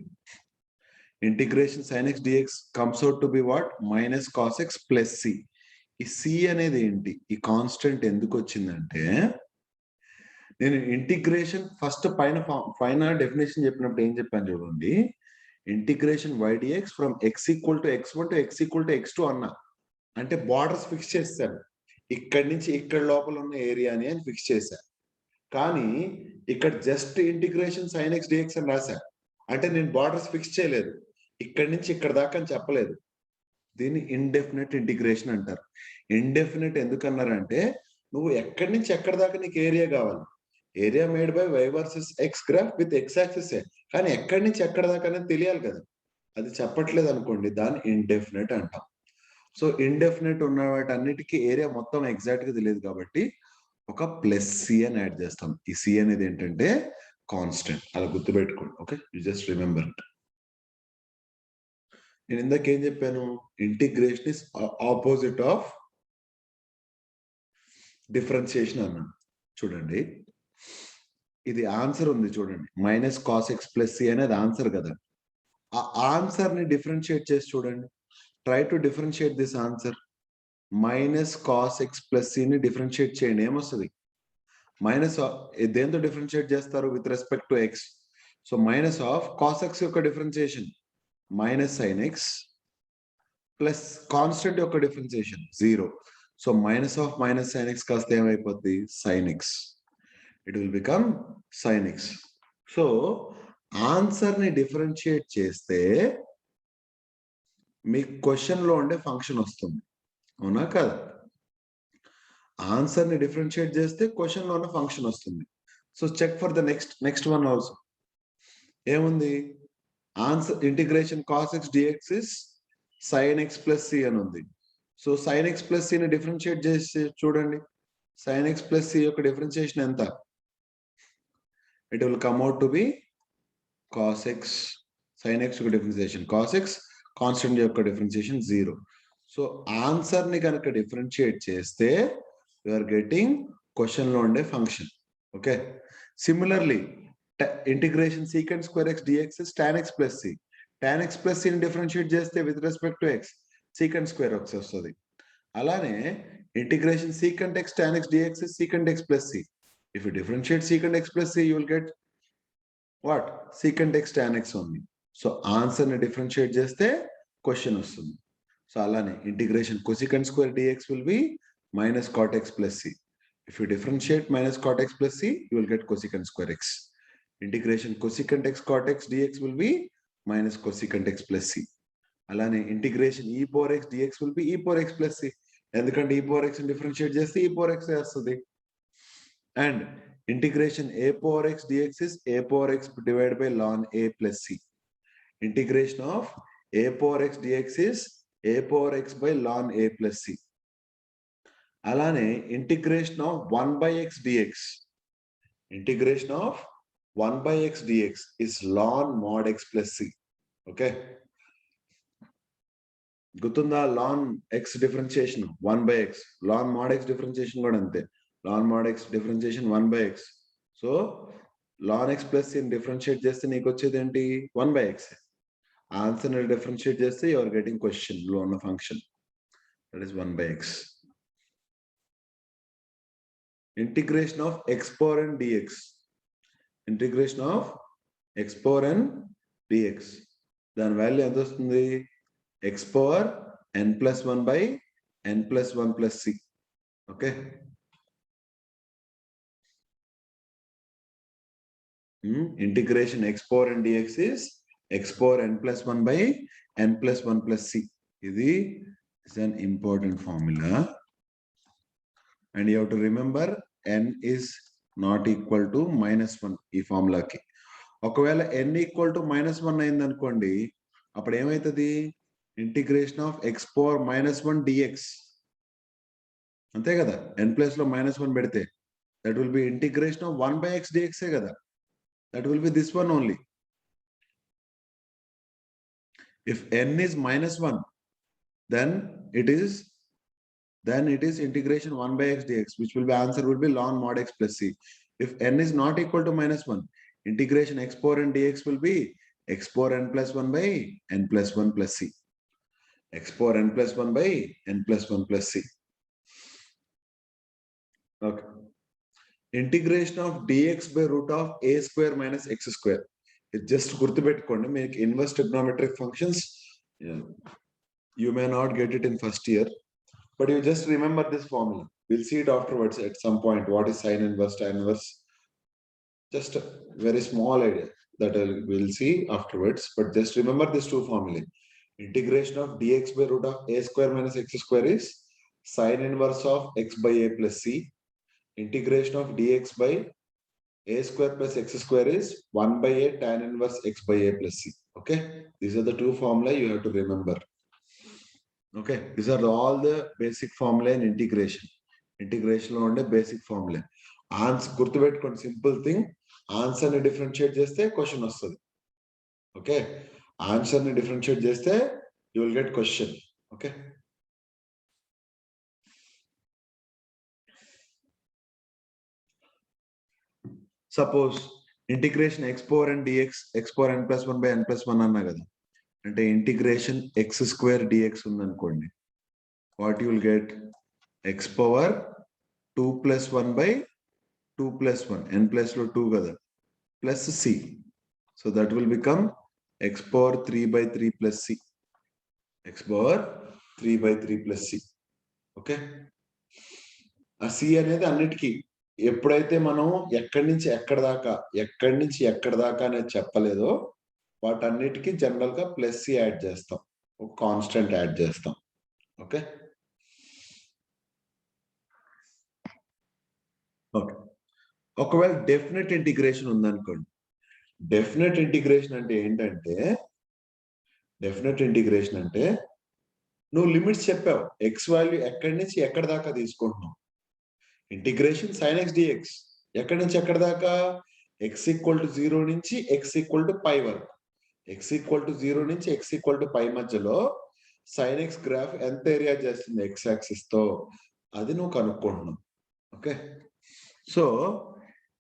Integration sine x dx comes out to be what, minus cos x plus C. ఈ సి అనేది ఏంటి, ఈ కాన్స్టెంట్ ఎందుకు వచ్చిందంటే, నేను ఇంటిగ్రేషన్ ఫస్ట్ పైన డెఫినేషన్ చెప్పినప్పుడు ఏం చెప్పాను చూడండి, integration y d x from x equal to x1 to x equal to x2 అన్నా. అంటే బార్డర్స్ ఫిక్స్ చేస్తాను, ఇక్కడి నుంచి ఇక్కడ లోపల ఉన్న ఏరియాని అని ఫిక్స్ చేశాను. కానీ ఇక్కడ just integration sine x d x అని రాశా, అంటే నేను బార్డర్స్ ఫిక్స్ చేయలేదు, ఇక్కడి నుంచి ఇక్కడ దాకా అని చెప్పలేదు. దీన్ని ఇండెఫినెట్ ఇంటిగ్రేషన్ అంటారు. ఇండెఫినెట్ ఎందుకన్నారంటే, నువ్వు ఎక్కడి నుంచి ఎక్కడి దాకా నీకు ఏరియా కావాలి, area made by y versus x graph with x axis, కానీ ఎక్కడి నుంచి ఎక్కడి దాకా అనేది తెలియాలి కదా, అది చెప్పట్లేదు అనుకోండి, దాన్ని ఇండెఫినెట్ అంటాం. సో ఇండెఫినెట్ ఉన్న వాటన్నిటికీ ఏరియా మొత్తం ఎగ్జాక్ట్ గా తెలియదు కాబట్టి ఒక ప్లస్ సి అని యాడ్ చేస్తాం. ఈ సి అనేది ఏంటంటే కాన్స్టెంట్, అలా గుర్తుపెట్టుకోండి. Okay, you just remember it. నేను ఇందాక ఏం చెప్పాను, integration is opposite of differentiation అన్నాను. చూడండి ఇది ఆన్సర్ ఉంది చూడండి, minus cos x plus c అనేది ఆన్సర్ కదా. ఆ ఆన్సర్ ని డిఫరెన్షియేట్ చేసి చూడండి, try to differentiate this answer. Minus cos x plus c ని డిఫరెన్షియేట్ చేయండి, ఏమొస్తుంది, మైనస్ దేంతో డిఫరెన్షియేట్ చేస్తారు, with respect to x. So minus of cos x యొక్క differentiation minus sine x plus constant యొక్క differentiation 0. So minus of minus sine x కాస్త ఏమైపోద్ది, sine x. It will become sine x. So answer ని differentiate చేస్తే మీ question లో ఉండే function వస్తుంది, అవునా కదా. ఆన్సర్ ని డిఫరెన్షియేట్ చేస్తే క్వశ్చన్ లో ఉన్న ఫంక్షన్ వస్తుంది. So check for the next one also. ఏముంది, answer integration cos x dx is sine x plus c అని ఉంది. So sine x plus c ని డిఫరెన్షియేట్ చేసి చూడండి, సైన్ ఎక్స్ ప్లస్ సి యొక్క డిఫరెన్షియేషన్ ఎంత, it will come out to be cos x. Sine x యొక్క differentiation cos x, constant యొక్క differentiation 0. So answer ని కనుక డిఫరెన్షియేట్ చేస్తే యు ఆర్ గెటింగ్ క్వశ్చన్ లో ఉండే function. Okay, similarly integration secant square x dx is tan x plus c. tan x plus c ని differentiate చేస్తే with respect to x secant square x వస్తుంది. అలానే integration secant x tan x dx is secant x plus c. If you differentiate secant x plus c, you will get what, secant x tan x only. So answer ని differentiate చేస్తే question వస్తుంది. So అలానే integration cosecant square dx will be minus cot x plus c. If you differentiate minus cot x plus c, you will get cosecant square x. Integration cosecant x cot x dx will be minus cosecant x plus c. అలానే integration e power x dx will be e power x plus c. ఎందుకంటే e power x ని differentiate చేస్తే e power x వస్తుంది. And integration a power x dx is a power x divided by ln a plus c. Integration of a power x dx is a power x by ln a plus c. అలానే integration of 1 by x dx, integration of 1 by x dx is ln mod x plus c. Okay, గుర్తుందా, ln x differentiation 1 by x, ln mod x differentiation కూడా అంతే, ln mod x differentiation 1 by x. So ln x plus ని differentiate చేస్తే నీకు వచ్చేది ఏంటి, 1 by x. Answer ని differentiate చేస్తే యు ఆర్ గెటింగ్ క్వశ్చన్ లో ఉన్న function, that is 1 by x. Integration of x power n dx, integration of x power n dx. దాని వాల్యూ ఎంత వస్తుంది? x power n+1 by n+1 plus c. Okay, integration x power n dx is x power n+1 by n+1 plus c. ఇది is an important formula and you have to remember n is not equal to -1 ఈ ఫార్ములాకి. ఒకవేళ n equal to -1 అయింది అనుకోండి, అప్పుడు ఏమవుతుంది? Integration of x power -1 dx. అంతే కదా, n place లో -1 పెడితే that will be integration of 1 by x dx కదా. That will be this one only. If n is -1, then it is integration 1 by x dx, which will be answer will be ln mod x plus c. If n is not equal to -1, integration x power n dx will be x power n+1 by n+1 plus c. X power n+1 by n+1 plus c. Okay. Integration of dx by root of a square minus x square. It just గుర్తుపెట్టుకోండి, మీకు inverse trigonometric functions you may not get it in first year, but you just remember this formula. We'll see it afterwards at some point. What is sine inverse, tan inverse? Just a very small idea that we'll see afterwards, but just remember these two formulae. Integration of dx by root of a square minus x square is sine inverse of x by a plus c. Integration of dx by a square plus x square is 1 by a tan inverse x by a plus c. Okay, these are the two formula you have to remember. Okay, these are all the basic formula in integration. Integration lo unde basic formula. Answer గుర్తుపెట్టుకోండి, simple thing. Answer ని differentiate చేస్తే question వస్తుంది. Okay, answer ని differentiate చేస్తే you will get question. Okay. Suppose integration x power n dx, x power n+1 by n+1 అన్నా కదా, అంటే integration x square dx ఉందనుకోండి, what you will get? x power 2 plus 1 by 2 plus 1, n plus లో 2 కదా, plus c. So that will become x power 3 by 3 plus c. x power 3 by 3 plus c. Okay, ఆ c అనేది అన్నిటికీ ఎప్పుడైతే మనం ఎక్కడి నుంచి ఎక్కడి దాకా అనేది చెప్పలేదో వాటన్నిటికీ జనరల్ గా ప్లస్ సి యాడ్ చేస్తాం, ఒక కాన్స్టెంట్ యాడ్ చేస్తాం. Okay, okay. ఒకవేళ డెఫినెట్ ఇంటిగ్రేషన్ ఉందనుకోండి, డెఫినెట్ ఇంటిగ్రేషన్ అంటే ఏంటంటే, డెఫినెట్ ఇంటిగ్రేషన్ అంటే నువ్వు లిమిట్స్ చెప్పావు, ఎక్స్ వాల్యూ ఎక్కడి నుంచి ఎక్కడి దాకా తీసుకుంటున్నావు. ఇంటిగ్రేషన్ sin x dx ఎక్కడి నుంచి ఎక్కడి దాకా? x ఈక్వల్ టు 0 నుంచి x ఈక్వల్ టు పై వరకు. x ఈక్వల్ టు 0 నుంచి x ఈక్వల్ టు పై మధ్యలో sin x గ్రాఫ్ ఎంత ఏరియా చేస్తుంది x యాక్సిస్ తో, అది నువ్వు కనుక్కుంటున్నావు. ఓకే, సో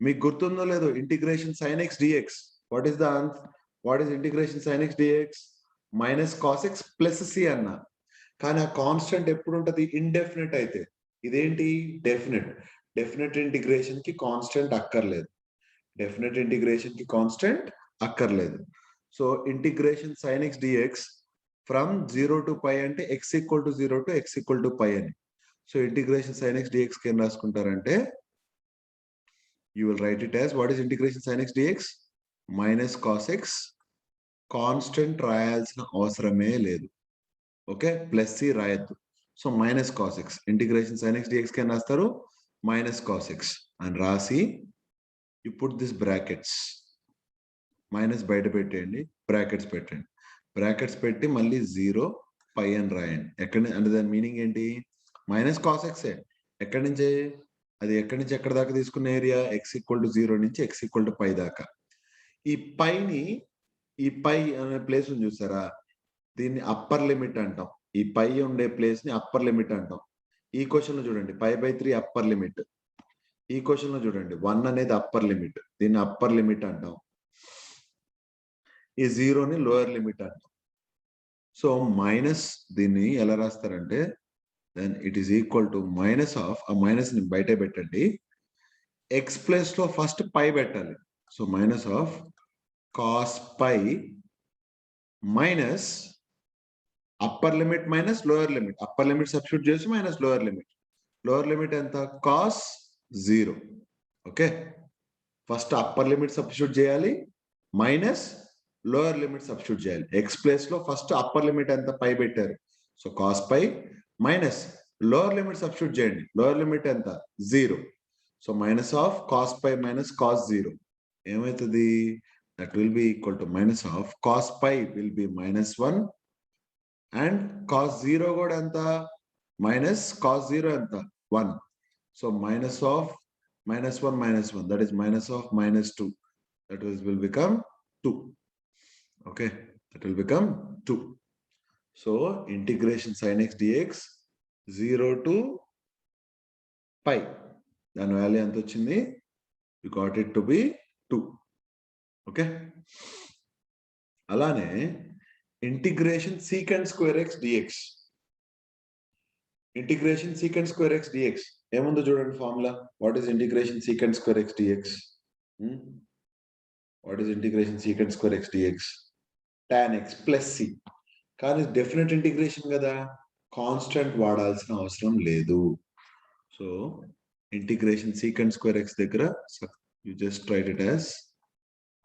మీకు గుర్తుందో లేదో, integration sin x dx, what is the answer? What is integration sin x dx? Minus cos x plus c అన్నా, కానీ ఆ కాన్స్టెంట్ ఎప్పుడు ఉంటది? ఇండెఫినెట్ అయితే. ఇదేంటి? డెఫినెట్. డెఫినెట్ ఇంటిగ్రేషన్ కి కాన్స్టెంట్ అక్కర్లేదు, డెఫినెట్ ఇంటిగ్రేషన్ కి కాన్స్టెంట్ అక్కర్లేదు. So integration sin x dx from 0 to π అంటే x equal to 0 to x equal to π అని. So integration sin x dx కి ఏం రాసుకుంటారంటే, you will write it as, what is integration sin x dx? Minus cos x, constant రాయాల్సిన అవసరమే లేదు. Okay, plus c రాయద్దు. So minus cos x, integration sin x dx కి ఏం రాస్తారు? మైనస్ cos x అని రాసి, you put this brackets, minus బయట పెట్టేయండి, బ్రాకెట్స్ పెట్టండి, బ్రాకెట్స్ పెట్టి మళ్ళీ 0 π అని రాయండి. అంటే దాని మీనింగ్ ఏంటి? మైనస్ cos x ఎక్కడి నుంచి, అది ఎక్కడి నుంచి ఎక్కడి దాకా తీసుకున్న ఏరియా? x ఈక్వల్ టు 0 నుంచి x ఈక్వల్ టు π దాకా. ఈ పైని, ఈ పై అనే ప్లేస్ ఉంది చూసారా, దీన్ని అప్పర్ లిమిట్ అంటాం. ఈ పై ఉండే ప్లేస్ ని అప్పర్ లిమిట్ అంటాం. ఈ క్వశ్చన్ లో చూడండి, π/3 అప్పర్ లిమిట్. ఈ క్వశ్చన్ లో చూడండి 1 అనేది అప్పర్ లిమిట్, దీన్ని అప్పర్ లిమిట్ అంటాం. ఈ 0ని లోయర్ లిమిట్ అంటాం. సో మైనస్ దీన్ని ఎలా రాస్తారంటే, then it is equal to minus of, ఆ మైనస్ ని బయట పెట్టండి, ఎక్స్ ప్లేస్ లో ఫస్ట్ π పెట్టాలి. So minus of cos π minus upper limit minus lower limit. Upper limit substitute చేసి minus lower limit. Lower limit ఎంత? Cos 0. Okay, first upper limit substitute చేయాలి, minus lower limit substitute చేయాలి. X place లో first upper limit ఎంత? Pi పెట్టారు, so cos pi minus lower limit substitute చేయండి. Lower limit ఎంత? 0. So minus of cos pi minus cos 0 ఏమవుతుంది? That will be equal to minus of cos pi will be -1 and cos 0 కూడా ఎంత? Minus cos 0 ఎంత? 1. So minus of -1 that is minus of -2, that will become 2. Okay, that will become 2. So integration sin x dx 0 to pi, దాని value ఎంత వచ్చింది? you got it to be 2. Okay, అలానే integration secant square x dx. Integration secant square x dx ఏముందో చూడండి formula. What is integration secant square x dx? What is integration secant square x dx? tan x plus c. కానీ definite integration కదా, constant వాడాల్సిన అవసరం లేదు. So integration secant square x దగ్గర you just write it as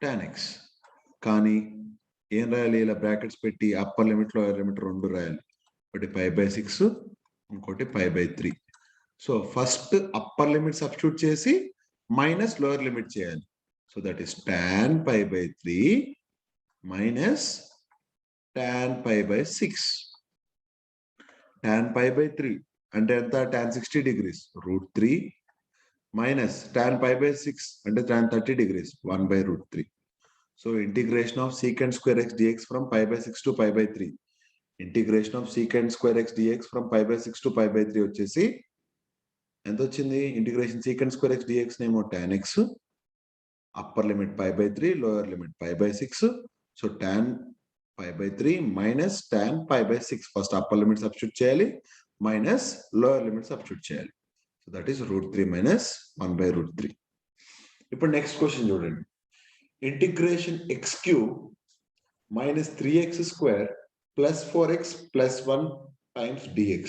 tan x. కానీ ఏం రాయాలి? ఇలా బ్రాకెట్స్ పెట్టి అప్పర్ లిమిట్ లోయర్ లిమిట్ రెండు రాయాలి. ఒకటి π/6, ఇంకోటి π/3. So first upper limit substitute చేసి మైనస్ లోయర్ లిమిట్ చేయాలి. So that is tan π/3 minus tan π/6. tan π/3 అంటే ఎంత? tan 60 degrees √3 మైనస్ tan π/6 అంటే tan 30 degrees 1/√3. So integration of secant square x dx from π/6 to π/3. Integration of secant square x dx from π/6 to π/3 వచ్చేసి ఎంత వచ్చింది? Integration secant square x dx నేమో tan x, upper limit π/3, lower limit π/6. So tan π/3 minus tan π/6. First upper limit substitute చేయాలి, minus lower limit substitute చేయాలి. So that is √3 minus 1/√3. ఇప్పుడు next question చూడండి. Integration x³ minus 3x² plus 4x plus 1 times dx.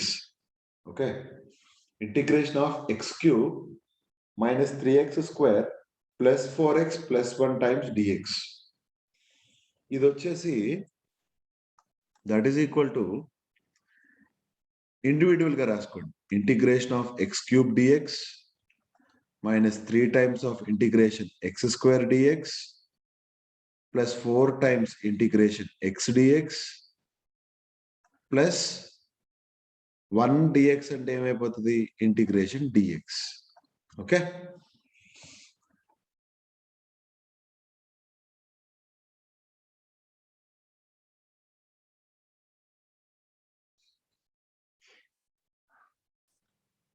Okay, integration of x³ minus 3x² plus 4x plus 1 times dx. ఇది వచ్చేసి that is equal to individual గా రాసుకోండి. Integration of x³ dx minus 3 times of integration x² dx plus 4 times integration x dx plus 1 dx అంటే ఏమైపోతుంది? Integration dx. Okay,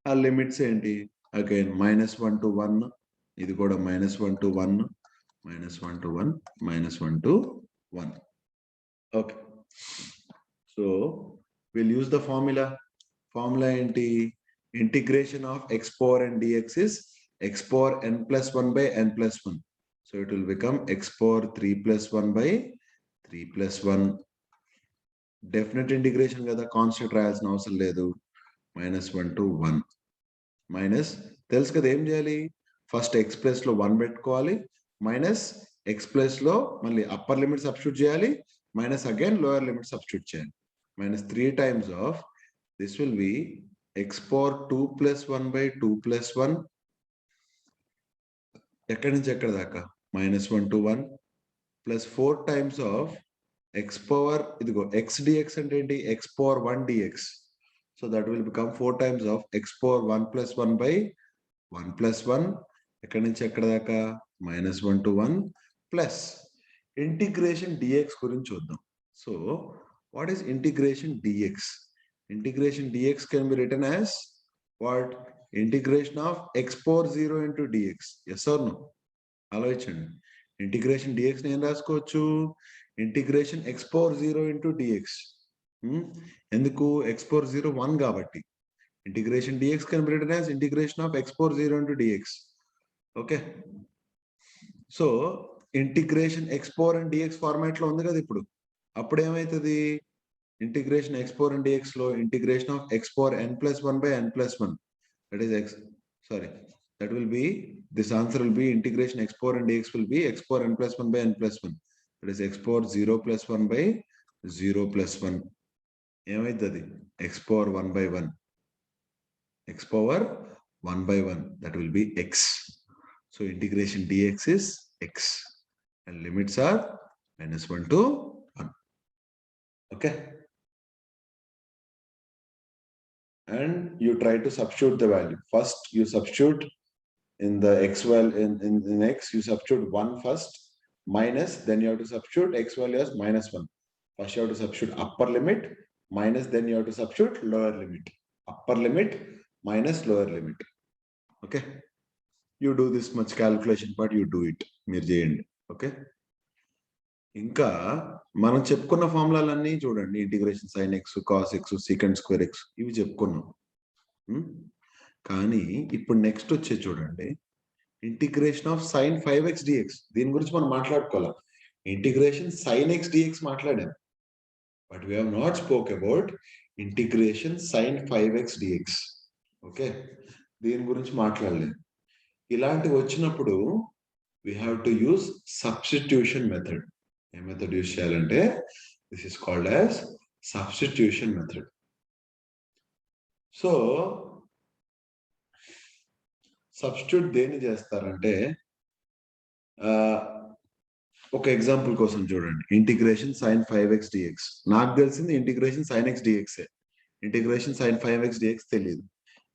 ఆ limits ఏంటి? Again -1 to 1, ఇది కూడా -1 to 1, -1 to 1, -1 to 1. Okay, so will use the formula. Formula ఏంటి? Integration of x power n dx is x power n plus 1 by n plus 1. So it will become x power 3 plus 1 by 3 plus 1. Definite integration కదా, constant రాయాల్సిన అవసరం లేదు. -1 to 1 minus తెలుసు కదా ఏం చేయాలి? First X plus లో 1 పెట్టుకోవాలి, minus X plus లో మళ్ళీ అప్పర్ లిమిట్ సబ్స్టిట్యూట్ చేయాలి, minus again lower limit substitute చేయాలి. -3 times of this will be x power 2 plus 1 by 2 plus 1. ఎక్కడి నుంచి ఎక్కడ దాకా? -1 to 1 plus 4 times of x power ఇదిగో x dx అంటే ఏంటి? x power 1 dx. So that will become 4 times of x power 1 plus 1 by 1 plus 1. ఎక్కడి నుంచి ఎక్కడ దాకా? -1 to 1 ప్లస్ ఇంటిగ్రేషన్ dx గురించి చూద్దాం. So what is integration dx? Integration dx can be written as what? Integration of x power 0 into dx. Yes or no? ఆలోచించండి. Integration dx ని ఏం రాసుకోవచ్చు? Integration x power 0 into dx. ఎందుకు? x power 0 1 కాబట్టి. Integration dx can be written as integration of x power 0 into dx. Okay, so integration x power and dx format లో ఉంది కదా ఇప్పుడు. అప్పుడు ఏమవుతుంది integration x power and dx లో integration of x power n plus 1 by n plus 1, that is x, sorry, that will be, this answer will be integration x power and dx will be x power n plus 1 by n plus 1, that is x power 0 plus 1 by 0 plus 1. ఏమైతుంది x power 1 by 1, x power 1 by 1, that will be x. So integration dx is x and limits are -1 to 1. Okay, and you try to substitute the value. First you substitute in the x value, in x you substitute 1 first, minus, then you have to substitute x value as -1. First you have to substitute upper limit minus, then you have to substitute lower limit. Upper limit minus lower limit. Okay, you do this much calculation, but you do it, మీరు చేయండి. Okay, ఇంకా మనం చెప్పుకున్న ఫార్ములాలన్నీ చూడండి, integration sin x cos x secant square x ఇవి చెప్పుకున్నాం. కానీ ఇప్పుడు నెక్స్ట్ వచ్చే చూడండి, integration of sin 5x dx. దీని గురించి మనం మాట్లాడుకోవాలి. ఇంటిగ్రేషన్ sin x dx మాట్లాడాం, but we have not spoke about integration sin 5x dx. Okay, దీని గురించి మాట్లాడలేదు. ఇలాంటివి వచ్చినప్పుడు we have to use substitution method. A method use చేయాలంటే this is called as substitution method. So substitute దేన్ని చేస్తారంటే, ఒక ఎగ్జాంపుల్ కోసం చూడండి, ఇంటిగ్రేషన్ sin 5x dx. నాకు తెలిసింది integration sin x dx, integration sin 5x dx తెలియదు.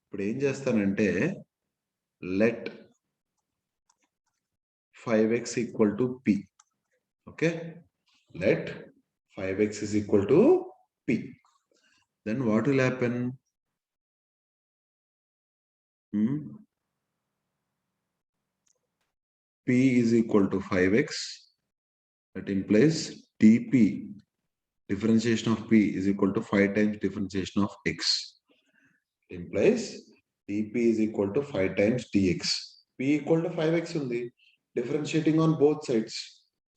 ఇప్పుడు ఏం చేస్తానంటే, let 5x equal to p. Okay, let 5x is equal to p. Then what will happen? P is equal to 5x. That implies dp, differentiation of p, is equal to 5 times differentiation of x. It implies dp is equal to 5 times dx. P equal to 5x undi, differentiating on both sides.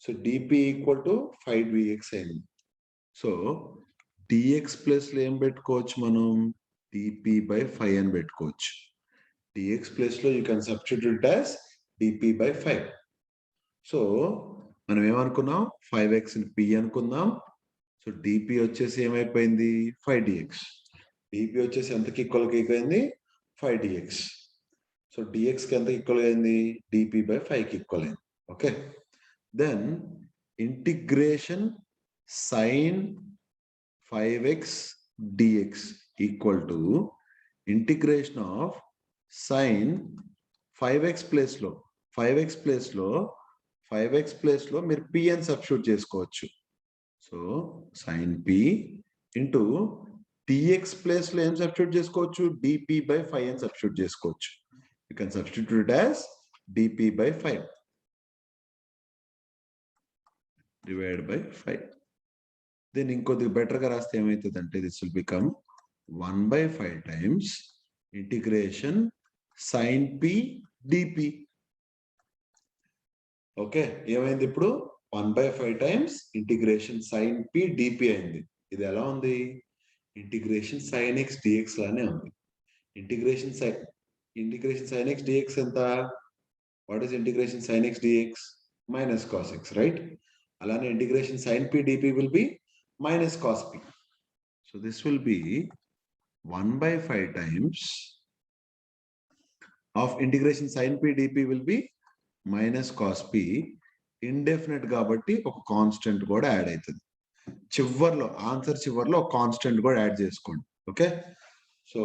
So dp equal to 5 dx అయింది. So dx plus లో ఏం పెట్టుకోవచ్చు మనం, dp by 5 అని పెట్టుకోవచ్చు. dx plus లో you can substitute as dp by 5. So మనం ఏమనుకున్నాం, 5x ని p అనుకుందాం. సో dp వచ్చేసి ఏమైపోయింది 5 dx. dp వచ్చేసి ఎంతకి ఈక్వల్ కి అయిపోయింది 5 dx. సో dx కి ఎంత ఈక్వల్ అయింది, dp by 5 కి ఈక్వల్ అయింది. Okay, then integration sin 5x dx equal to integration of sin 5x place లో 5x place లో మీరు p అని సబ్స్టిట్యూట్ చేసుకోవచ్చు. So sin p into dx place లో ఏం సబ్స్టిట్యూట్ చేసుకోవచ్చు, dp by 5 అని సబ్స్టిట్యూట్ చేసుకోవచ్చు. You can substitute it as dp by 5 divided by 5. Then ఇంకొద్ది బెటర్ గా రాస్తే ఏమవుతుందంటే, this will become 1 by 5 times integration sin p dp. Okay, ఏమైంది ఇప్పుడు 1 by 5 times integration sin p dp అయింది. ఇది ఎలా ఉంది, ఇంటిగ్రేషన్ sin x dx లానే ఉంది. ఇంటిగ్రేషన్ sin x dx ఎంత, what is integration sin x dx, minus cos x, right? అలానే integration sin p dp will be minus cos p. So this will be 1 by 5 times of integration sin p dp will be minus cos p. Indefinite కాబట్టి ఒక constant కూడా add అవుతుంది. చివర్లో answer చివర్లో ఒక constant కూడా add చేసుకోండి. Okay, so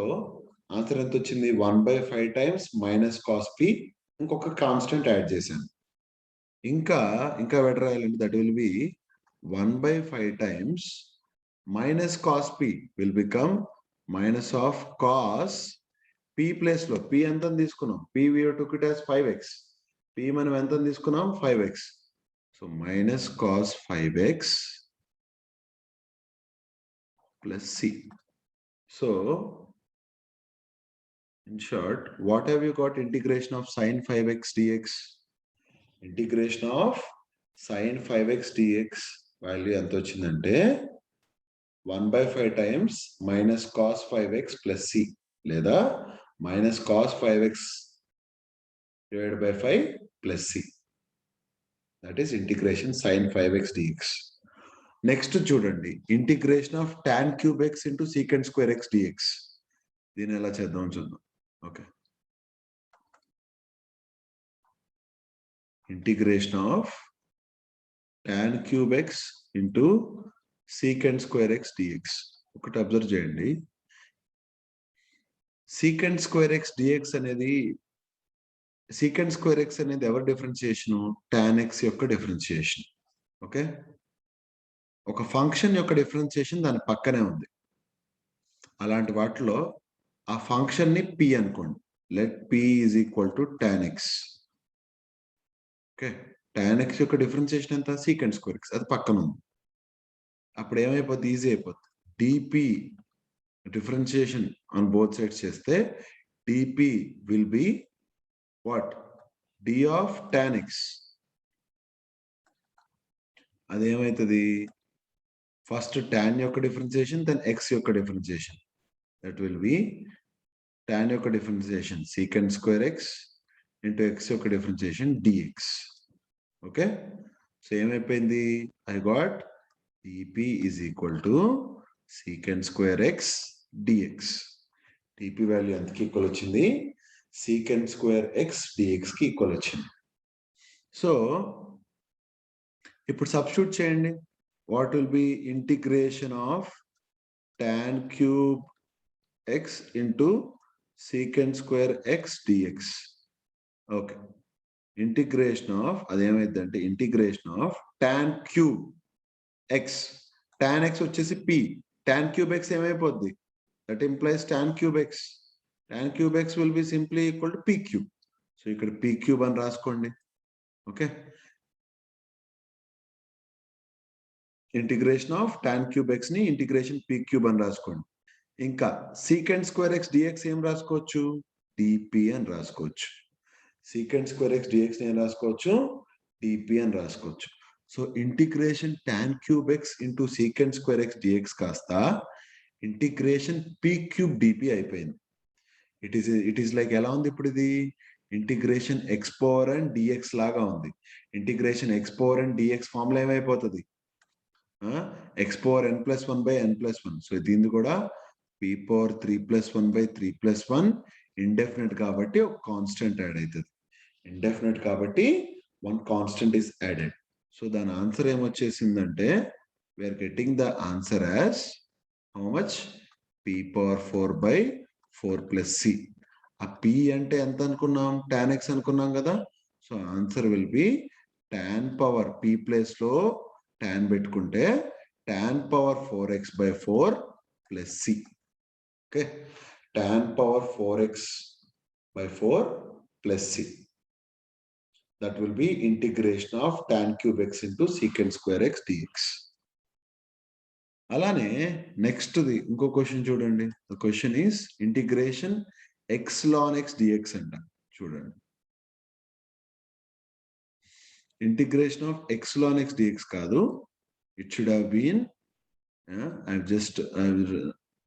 answer ఎంత వచ్చింది, 1 by 5 times minus cos p, ఇంకొక కాన్స్టెంట్ యాడ్ చేశాను. ఇంకా బెటర్ రాయాలంటే that will be 1 by 5 times minus cos p will become minus of cos p place లో p ఎంత తీసుకున్నాం, p we took it as 5x, p మనం ఎంత తీసుకున్నాం 5x. So minus cos 5x plus c. So in short, what have you got, integration of sin 5x dx? Integration of sin 5x dx value ఎంత వచ్చిందంటే 1/5 times minus cos 5x plus c లేదా minus cos 5x divided by 5 plus c. That is integration sin 5x dx. Next చూడండి integration of tan cube x into secant square x dx. దీన్ని ఎలా చేద్దాం చూద్దాం. Okay, integration of tan cube x into secant square x dx. ఒకటి observe చేయండి, secant square x dx అనేది secant square x అనేది ఎవరి డిఫరెన్షియేషన్? tan x యొక్క డిఫరెన్షియేషన్. ఓకే, ఒక ఫంక్షన్ యొక్క డిఫరెన్షియేషన్ దాని పక్కనే ఉంది. అలాంటి వాటిలో ఆ ఫంక్షన్ ని p అనుకోండి. Let p is equal to tan x. Okay, tan x యొక్క డిఫరెన్షియేషన్ ఎంత? secant square x, అది పక్కన ఉంది. అప్పుడు ఏమైపోద్ది? ఈజీ అయిపోద్ది. dp differentiation on both sides చేస్తే dp will be what? d of tan x. అదేమవుతుంది? ఫస్ట్ tan యొక్క డిఫరెన్షియేషన్, దెన్ x యొక్క differentiation. That will be tan యొక్క differentiation secant square x into x యొక్క డిఫరెన్షియేషన్ dx. ఓకే, సో ఏమైపోయింది? I got dp is equal to secant square x dx. dp value ఎంతకి equal వచ్చింది? secant square x dx కి equal వచ్చింది. So ఇప్పుడు substitute చేయండి. What will be integration of tan cube x into secant square x dx. Okay, integration of అదేమైందంటే integration of tan cube x. tan x వచ్చేసి p, tan cube x ఏమైపోద్ది? That implies tan cube x. tan cube x will be simply equal to p cube. So ఇక్కడ p cube అని రాసుకోండి. Okay, integration of tan cube x ని integration p cube అని రాసుకోండి. ఇంకా secant square x dx ఏం రాసుకోవచ్చు? dp అని రాసుకోవచ్చు. secant square x dx ఏం రాసుకోవచ్చు? dp అని రాసుకోవచ్చు. So integration tan cube x into secant square x dx కాస్త ఇంటిగ్రేషన్ p cube dp అయిపోయింది. ఇట్ ఈస్ లైక్ ఎలా ఉంది ఇప్పుడు? ఇది integration x power n dx లాగా ఉంది. Integration x power n dx formula ఏమైపోతుంది? x power n plus 1 by n plus 1. So దీన్ని కూడా p power 3 plus 1 by 3 plus 1. Indefinite కాబట్టి ఒక కాన్స్టెంట్ యాడ్ అవుతుంది. ఇండెఫినెట్ కాబట్టి one constant is added. So దాని ఆన్సర్ ఏమొచ్చేసిందంటే we are getting the answer as how much? p power 4 by 4 plus c. ఆ p అంటే ఎంత అనుకున్నాం? tan x అనుకున్నాం కదా. So answer will be tan power p place లో tan పెట్టుకుంటే tan power 4x by 4 plus c. Okay, tan power 4x by 4 plus c. That will be integration of tan cube x into secant square x dx. అలానే next the ఇంకో question చూడండి. The question is integration x ln x dx అంట. చూడండి, integration of x ln x dx కాదు. It should have been I've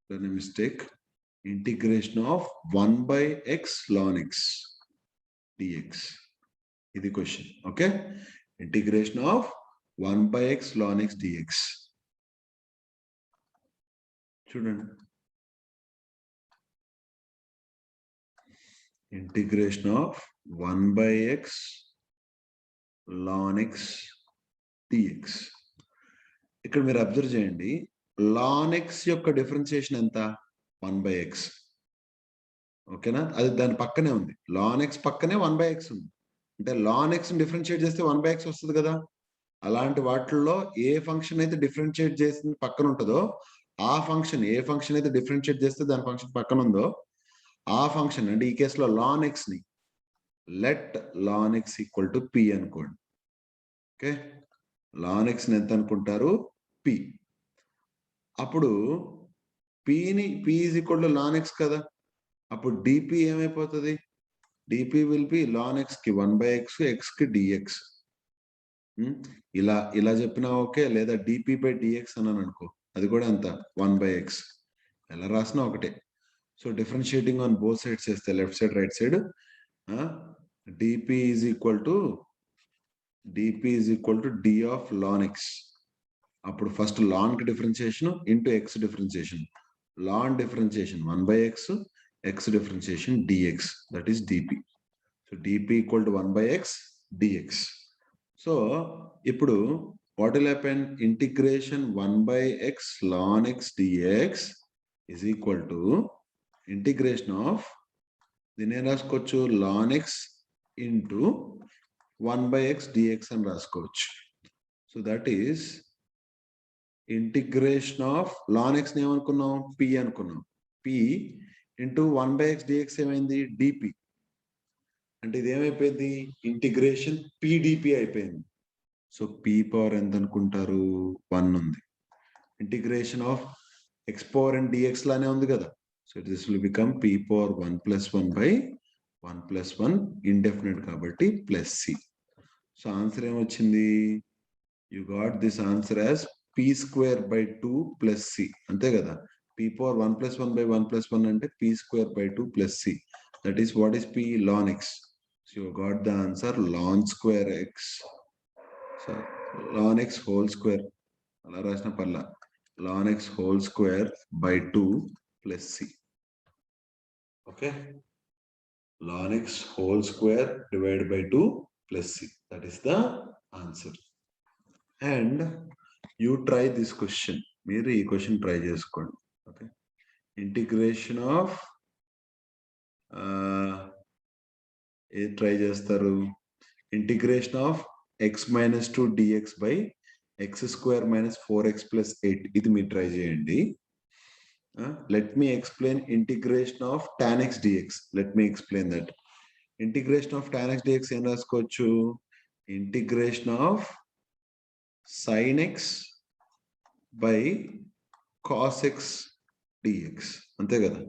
done a mistake. Integration of 1 by x ln x dx. ఇది question. Okay, integration of 1 by x ln x dx. చూడండి, integration of 1 by x ln x dx. ఇక్కడ మీరు observe చేయండి, ln x యొక్క differentiation ఎంత? 1 by x. ఓకేనా, అది దాని పక్కనే ఉంది. ln x పక్కనే 1 by x ఉంది. అంటే ln x డిఫరెన్షియేట్ చేస్తే 1 by x వస్తుంది కదా. అలాంటి వాటిల్లో ఏ ఫంక్షన్ అయితే డిఫరెన్షియేట్ చేసింది పక్కన ఉంటుందో ఆ ఫంక్షన్, ఏ ఫంక్షన్ అయితే డిఫరెన్షియేట్ చేస్తే దాని ఫంక్షన్ పక్కన ఉందో ఆ ఫంక్షన్, అంటే ఈ కేసులో ln x ని let ln x equal to p అనుకోండి. ఓకే, ln x ని ఎంత అనుకుంటారు? p. అప్పుడు p is equal to ln x కదా. అప్పుడు dp ఏమైపోతుంది? dp will B ln x కి 1 by x, x కి dx. ఇలా చెప్పినా ఓకే, లేదా డిపి బై డిఎక్స్ అన్నాను అనుకో, అది కూడా ఎంత 1/x. ఎలా రాసినా ఒకటే. So differentiating on both sides చేస్తే left side right side DP is equal to D of ln x. అప్పుడు ఫస్ట్ లాన్ కి differentiation into x differentiation. Ln differentiation 1/x, x differentiation dx, that is DP. So DP equal to 1/x dx. So ఇప్పుడు what will happen? Integration 1/x ln x dx is equal to integration of, దీన్ని ఏం రాసుకోవచ్చు, ln x into 1/x dx అని రాసుకోవచ్చు. So that is integration of ln x ని ఏమనుకున్నాం, p అనుకున్నాం. p into 1/x dx ఏమైంది, dp. అంటే ఇది ఏమైపోయింది, ఇంటిగ్రేషన్ pdp అయిపోయింది. సో p పవర్ ఎంత అనుకుంటారు, 1 ఉంది. Integration of x power and dx లానే ఉంది కదా. So this will become p power 1 + 1/1 + 1 indefinite కాబట్టి ప్లస్ c. సో ఆన్సర్ ఏమొచ్చింది, you got this answer as p²/2 + c. అంతే కదా. p పవర్ 1 + 1/1 + 1 అంటే p²/2 + c. That is what is p, ln x. So you got the answer ln square x. So ln x whole square అలా రాసిన పర్లా, ln x whole square by 2 + c. Okay, ln x whole square divide by 2 + c. That is the answer. And you try this question. మీరు ఈ question try చేసుకోండి. Okay, integration of ఏది try చేస్తారు, integration of x - 2 dx by x² - 4x + 8. ఇది మీరు try చేయండి. Let me explain integration of tan x dx. Let me explain that. Integration of tan x dx ఏం రాసుకోవచ్చు, integration of sin x by cos x dx. అంతే కదా,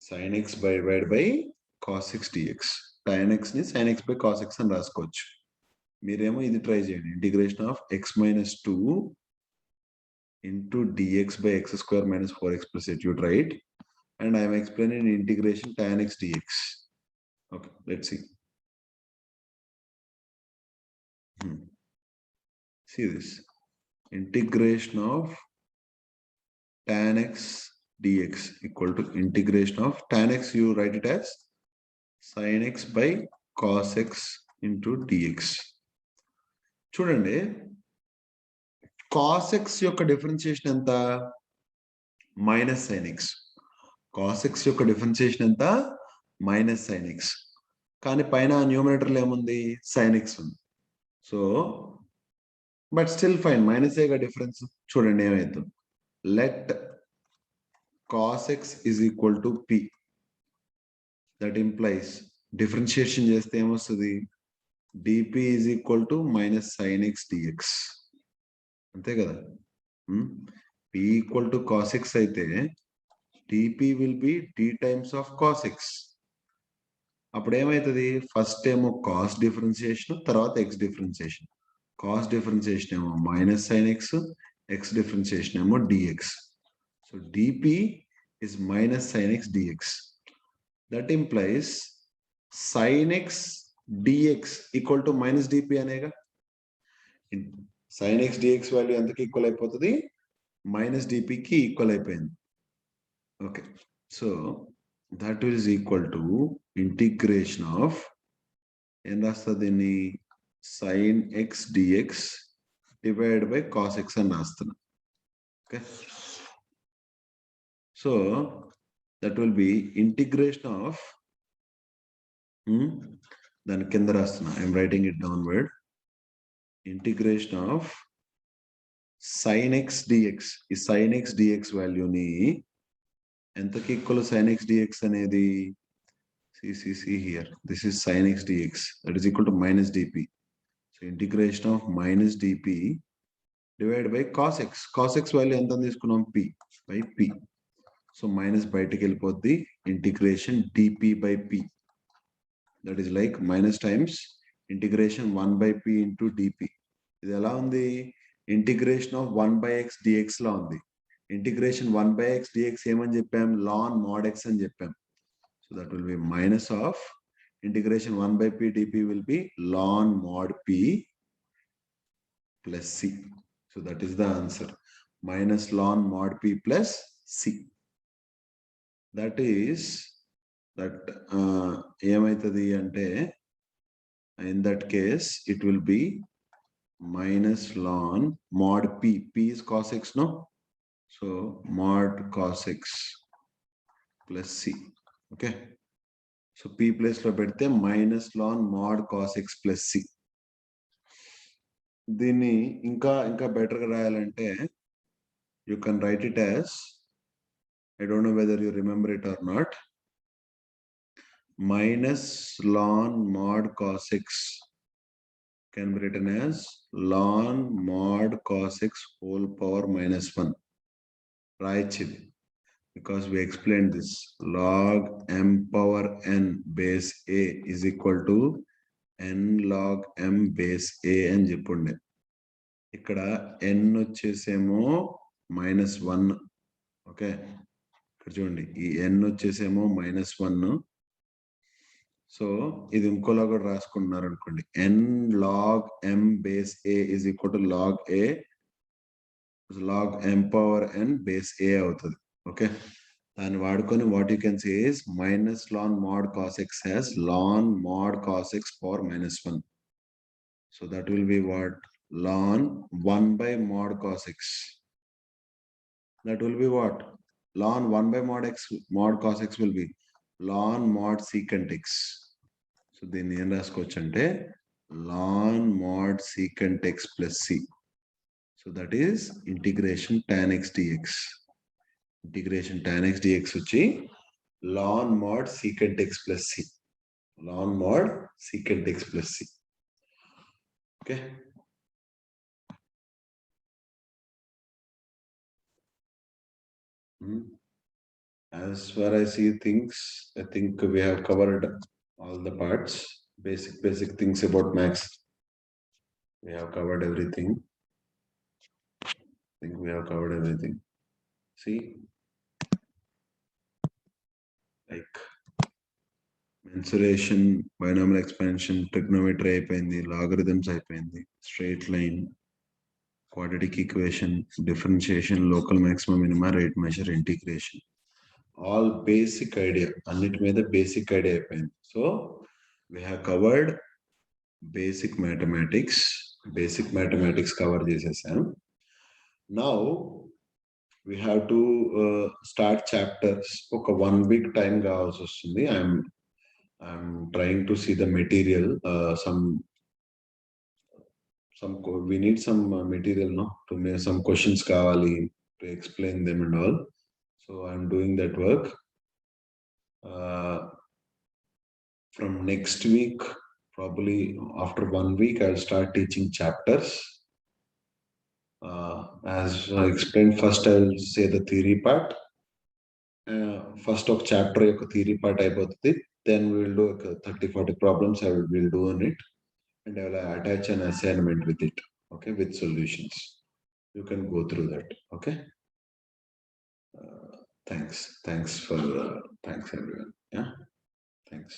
sin x divided by cos x dx. tan x ని sin x by cos x అని రాసుకోవచ్చు. మీరేమో ఇది try చేయండి, integration of x - 2 into dx by x² - 4x + 8. You try it, and I am explaining integration tan x dx. Okay, let's see. See this integration of tan x dx equal to integration of tan x. You write it as sin x by cos x into dx. చూడండి, cos x యొక్క differentiation ఎంత, -sin x. cos x యొక్క differentiation ఎంత, -sin x. కానీ పైన న్యూమరేటర్లో ఏముంది, sin x ఉంది. So but still fine, -a difference. చూడండి ఏమైతుంది, let cos x is equal to p. That implies differentiation చేస్తే ఏమొస్తుంది, dp is equal to -sin x dx. అంతే కదా. p equal to cos x అయితే dp will be d times of cos x. అప్పుడు ఏమవుతుంది, first ఏమో cos differentiation, తర్వాత x differentiation. Cos differentiation ఏమో -sin x, x డిఫరెన్షియేషన్ ఏమో dx. So dp is -sin x dx. That implies sin x dx equal to -dp అనేగా. sin x dx value ఎంతకి equal అయిపోతుంది, -dp కి equal అయిపోయింది. Okay, so that is equal to integration of, ఏం రాస్తుంది దీన్ని, sin x dx divide by cos x అని రాస్తున్నా. Okay, so that will be integration of, దాని కింద రాస్తున్నా, I'm writing it downward. Integration of sin x dx. ఈ sin x dx వాల్యూని ఎంతకి ఈక్వల్, sin x dx అనేది, see here, this is sin x dx, that is equal to -dp. so integration of -dp divided by cos x. cos x value ఎంత తీసుకున్నాం, p by p. So minus బయటకి వెళ్ళిపోద్ది, integration dp by p. That is like minus times integration 1/p into DP. ఇది ఎలా ఉంది? Integration of 1/x dx లా ఉంది. Integration 1/x dx ఏమని చెప్పాం? ln mod x అని చెప్పాం. So that will B minus of integration 1/p dp will be ln mod p plus c. So that is the answer. Minus ln mod p plus c. That is that ఏమైతది అంటే in that case it will be minus ln mod p. P is cos x, no? So mod cos x plus c. Okay. So p place lo pedte minus ln mod cos x plus c. దీన్ని ఇంకా better గా రాయాలంటే you can write it as, I don't know whether you remember it or not, minus ln mod cos x can be written as ln mod cos x whole power minus 1. Raichidi, because we explained this. Log m power n base a is equal to n log m base a అని చెప్పుండే. ఇక్కడ n వచ్చేసేమో -1. Okay, ఇక్కడ చూడండి, ఈ n వచ్చేసేమో -1. So ఇది ఇంకోలా కూడా రాసుకుంటున్నారు అనుకోండి, n log m base a is equal to log a log m power n base a అవుతుంది. ఓకే, దాన్ని వాడుకొని what you can say is minus ln mod cos x as ln mod cos x power -1. So that will be what? Ln 1 by mod cos x. That will be what? Ln 1 by mod cos x will be ln mod secant x. So దీన్ని ఏం రాసుకోవచ్చు అంటే ln mod secant x plus c. So that is integration tan x dx. Integration tan x dx వచ్చి ln mod secant x plus c. Ln mod secant x plus c. Okay. As far as I see things, I think we have covered all the parts. Basic things about maths. We have covered everything. I think we have covered everything. See, like mensuration, binomial expansion, trigonometry అయిపోయింది, logarithms అయిపోయింది, straight line, quadratic equation, differentiation, local maximum minima, rate measure, integration. All basic idea, అన్నిటి మీద basic idea అయిపోయింది. So we have covered basic mathematics cover చేసేసాం. Now we have to start chapters. ఒక 1 week time కావాల్సి వస్తుంది. I'm trying to see the material. We need some material, no, to make some questions కావాలి, to explain them and all. So I'm doing that work. From next week, probably after 1 week, I'll start teaching chapters. As I explained, first I'll say the theory part. First of chapter యొక్క theory part అయిపోతుంది. Then we'll do 30-40 problems I will do on it, and I will attach an assignment with it, okay, with solutions. You can go through that. Okay. Thanks everyone. Yeah, thanks.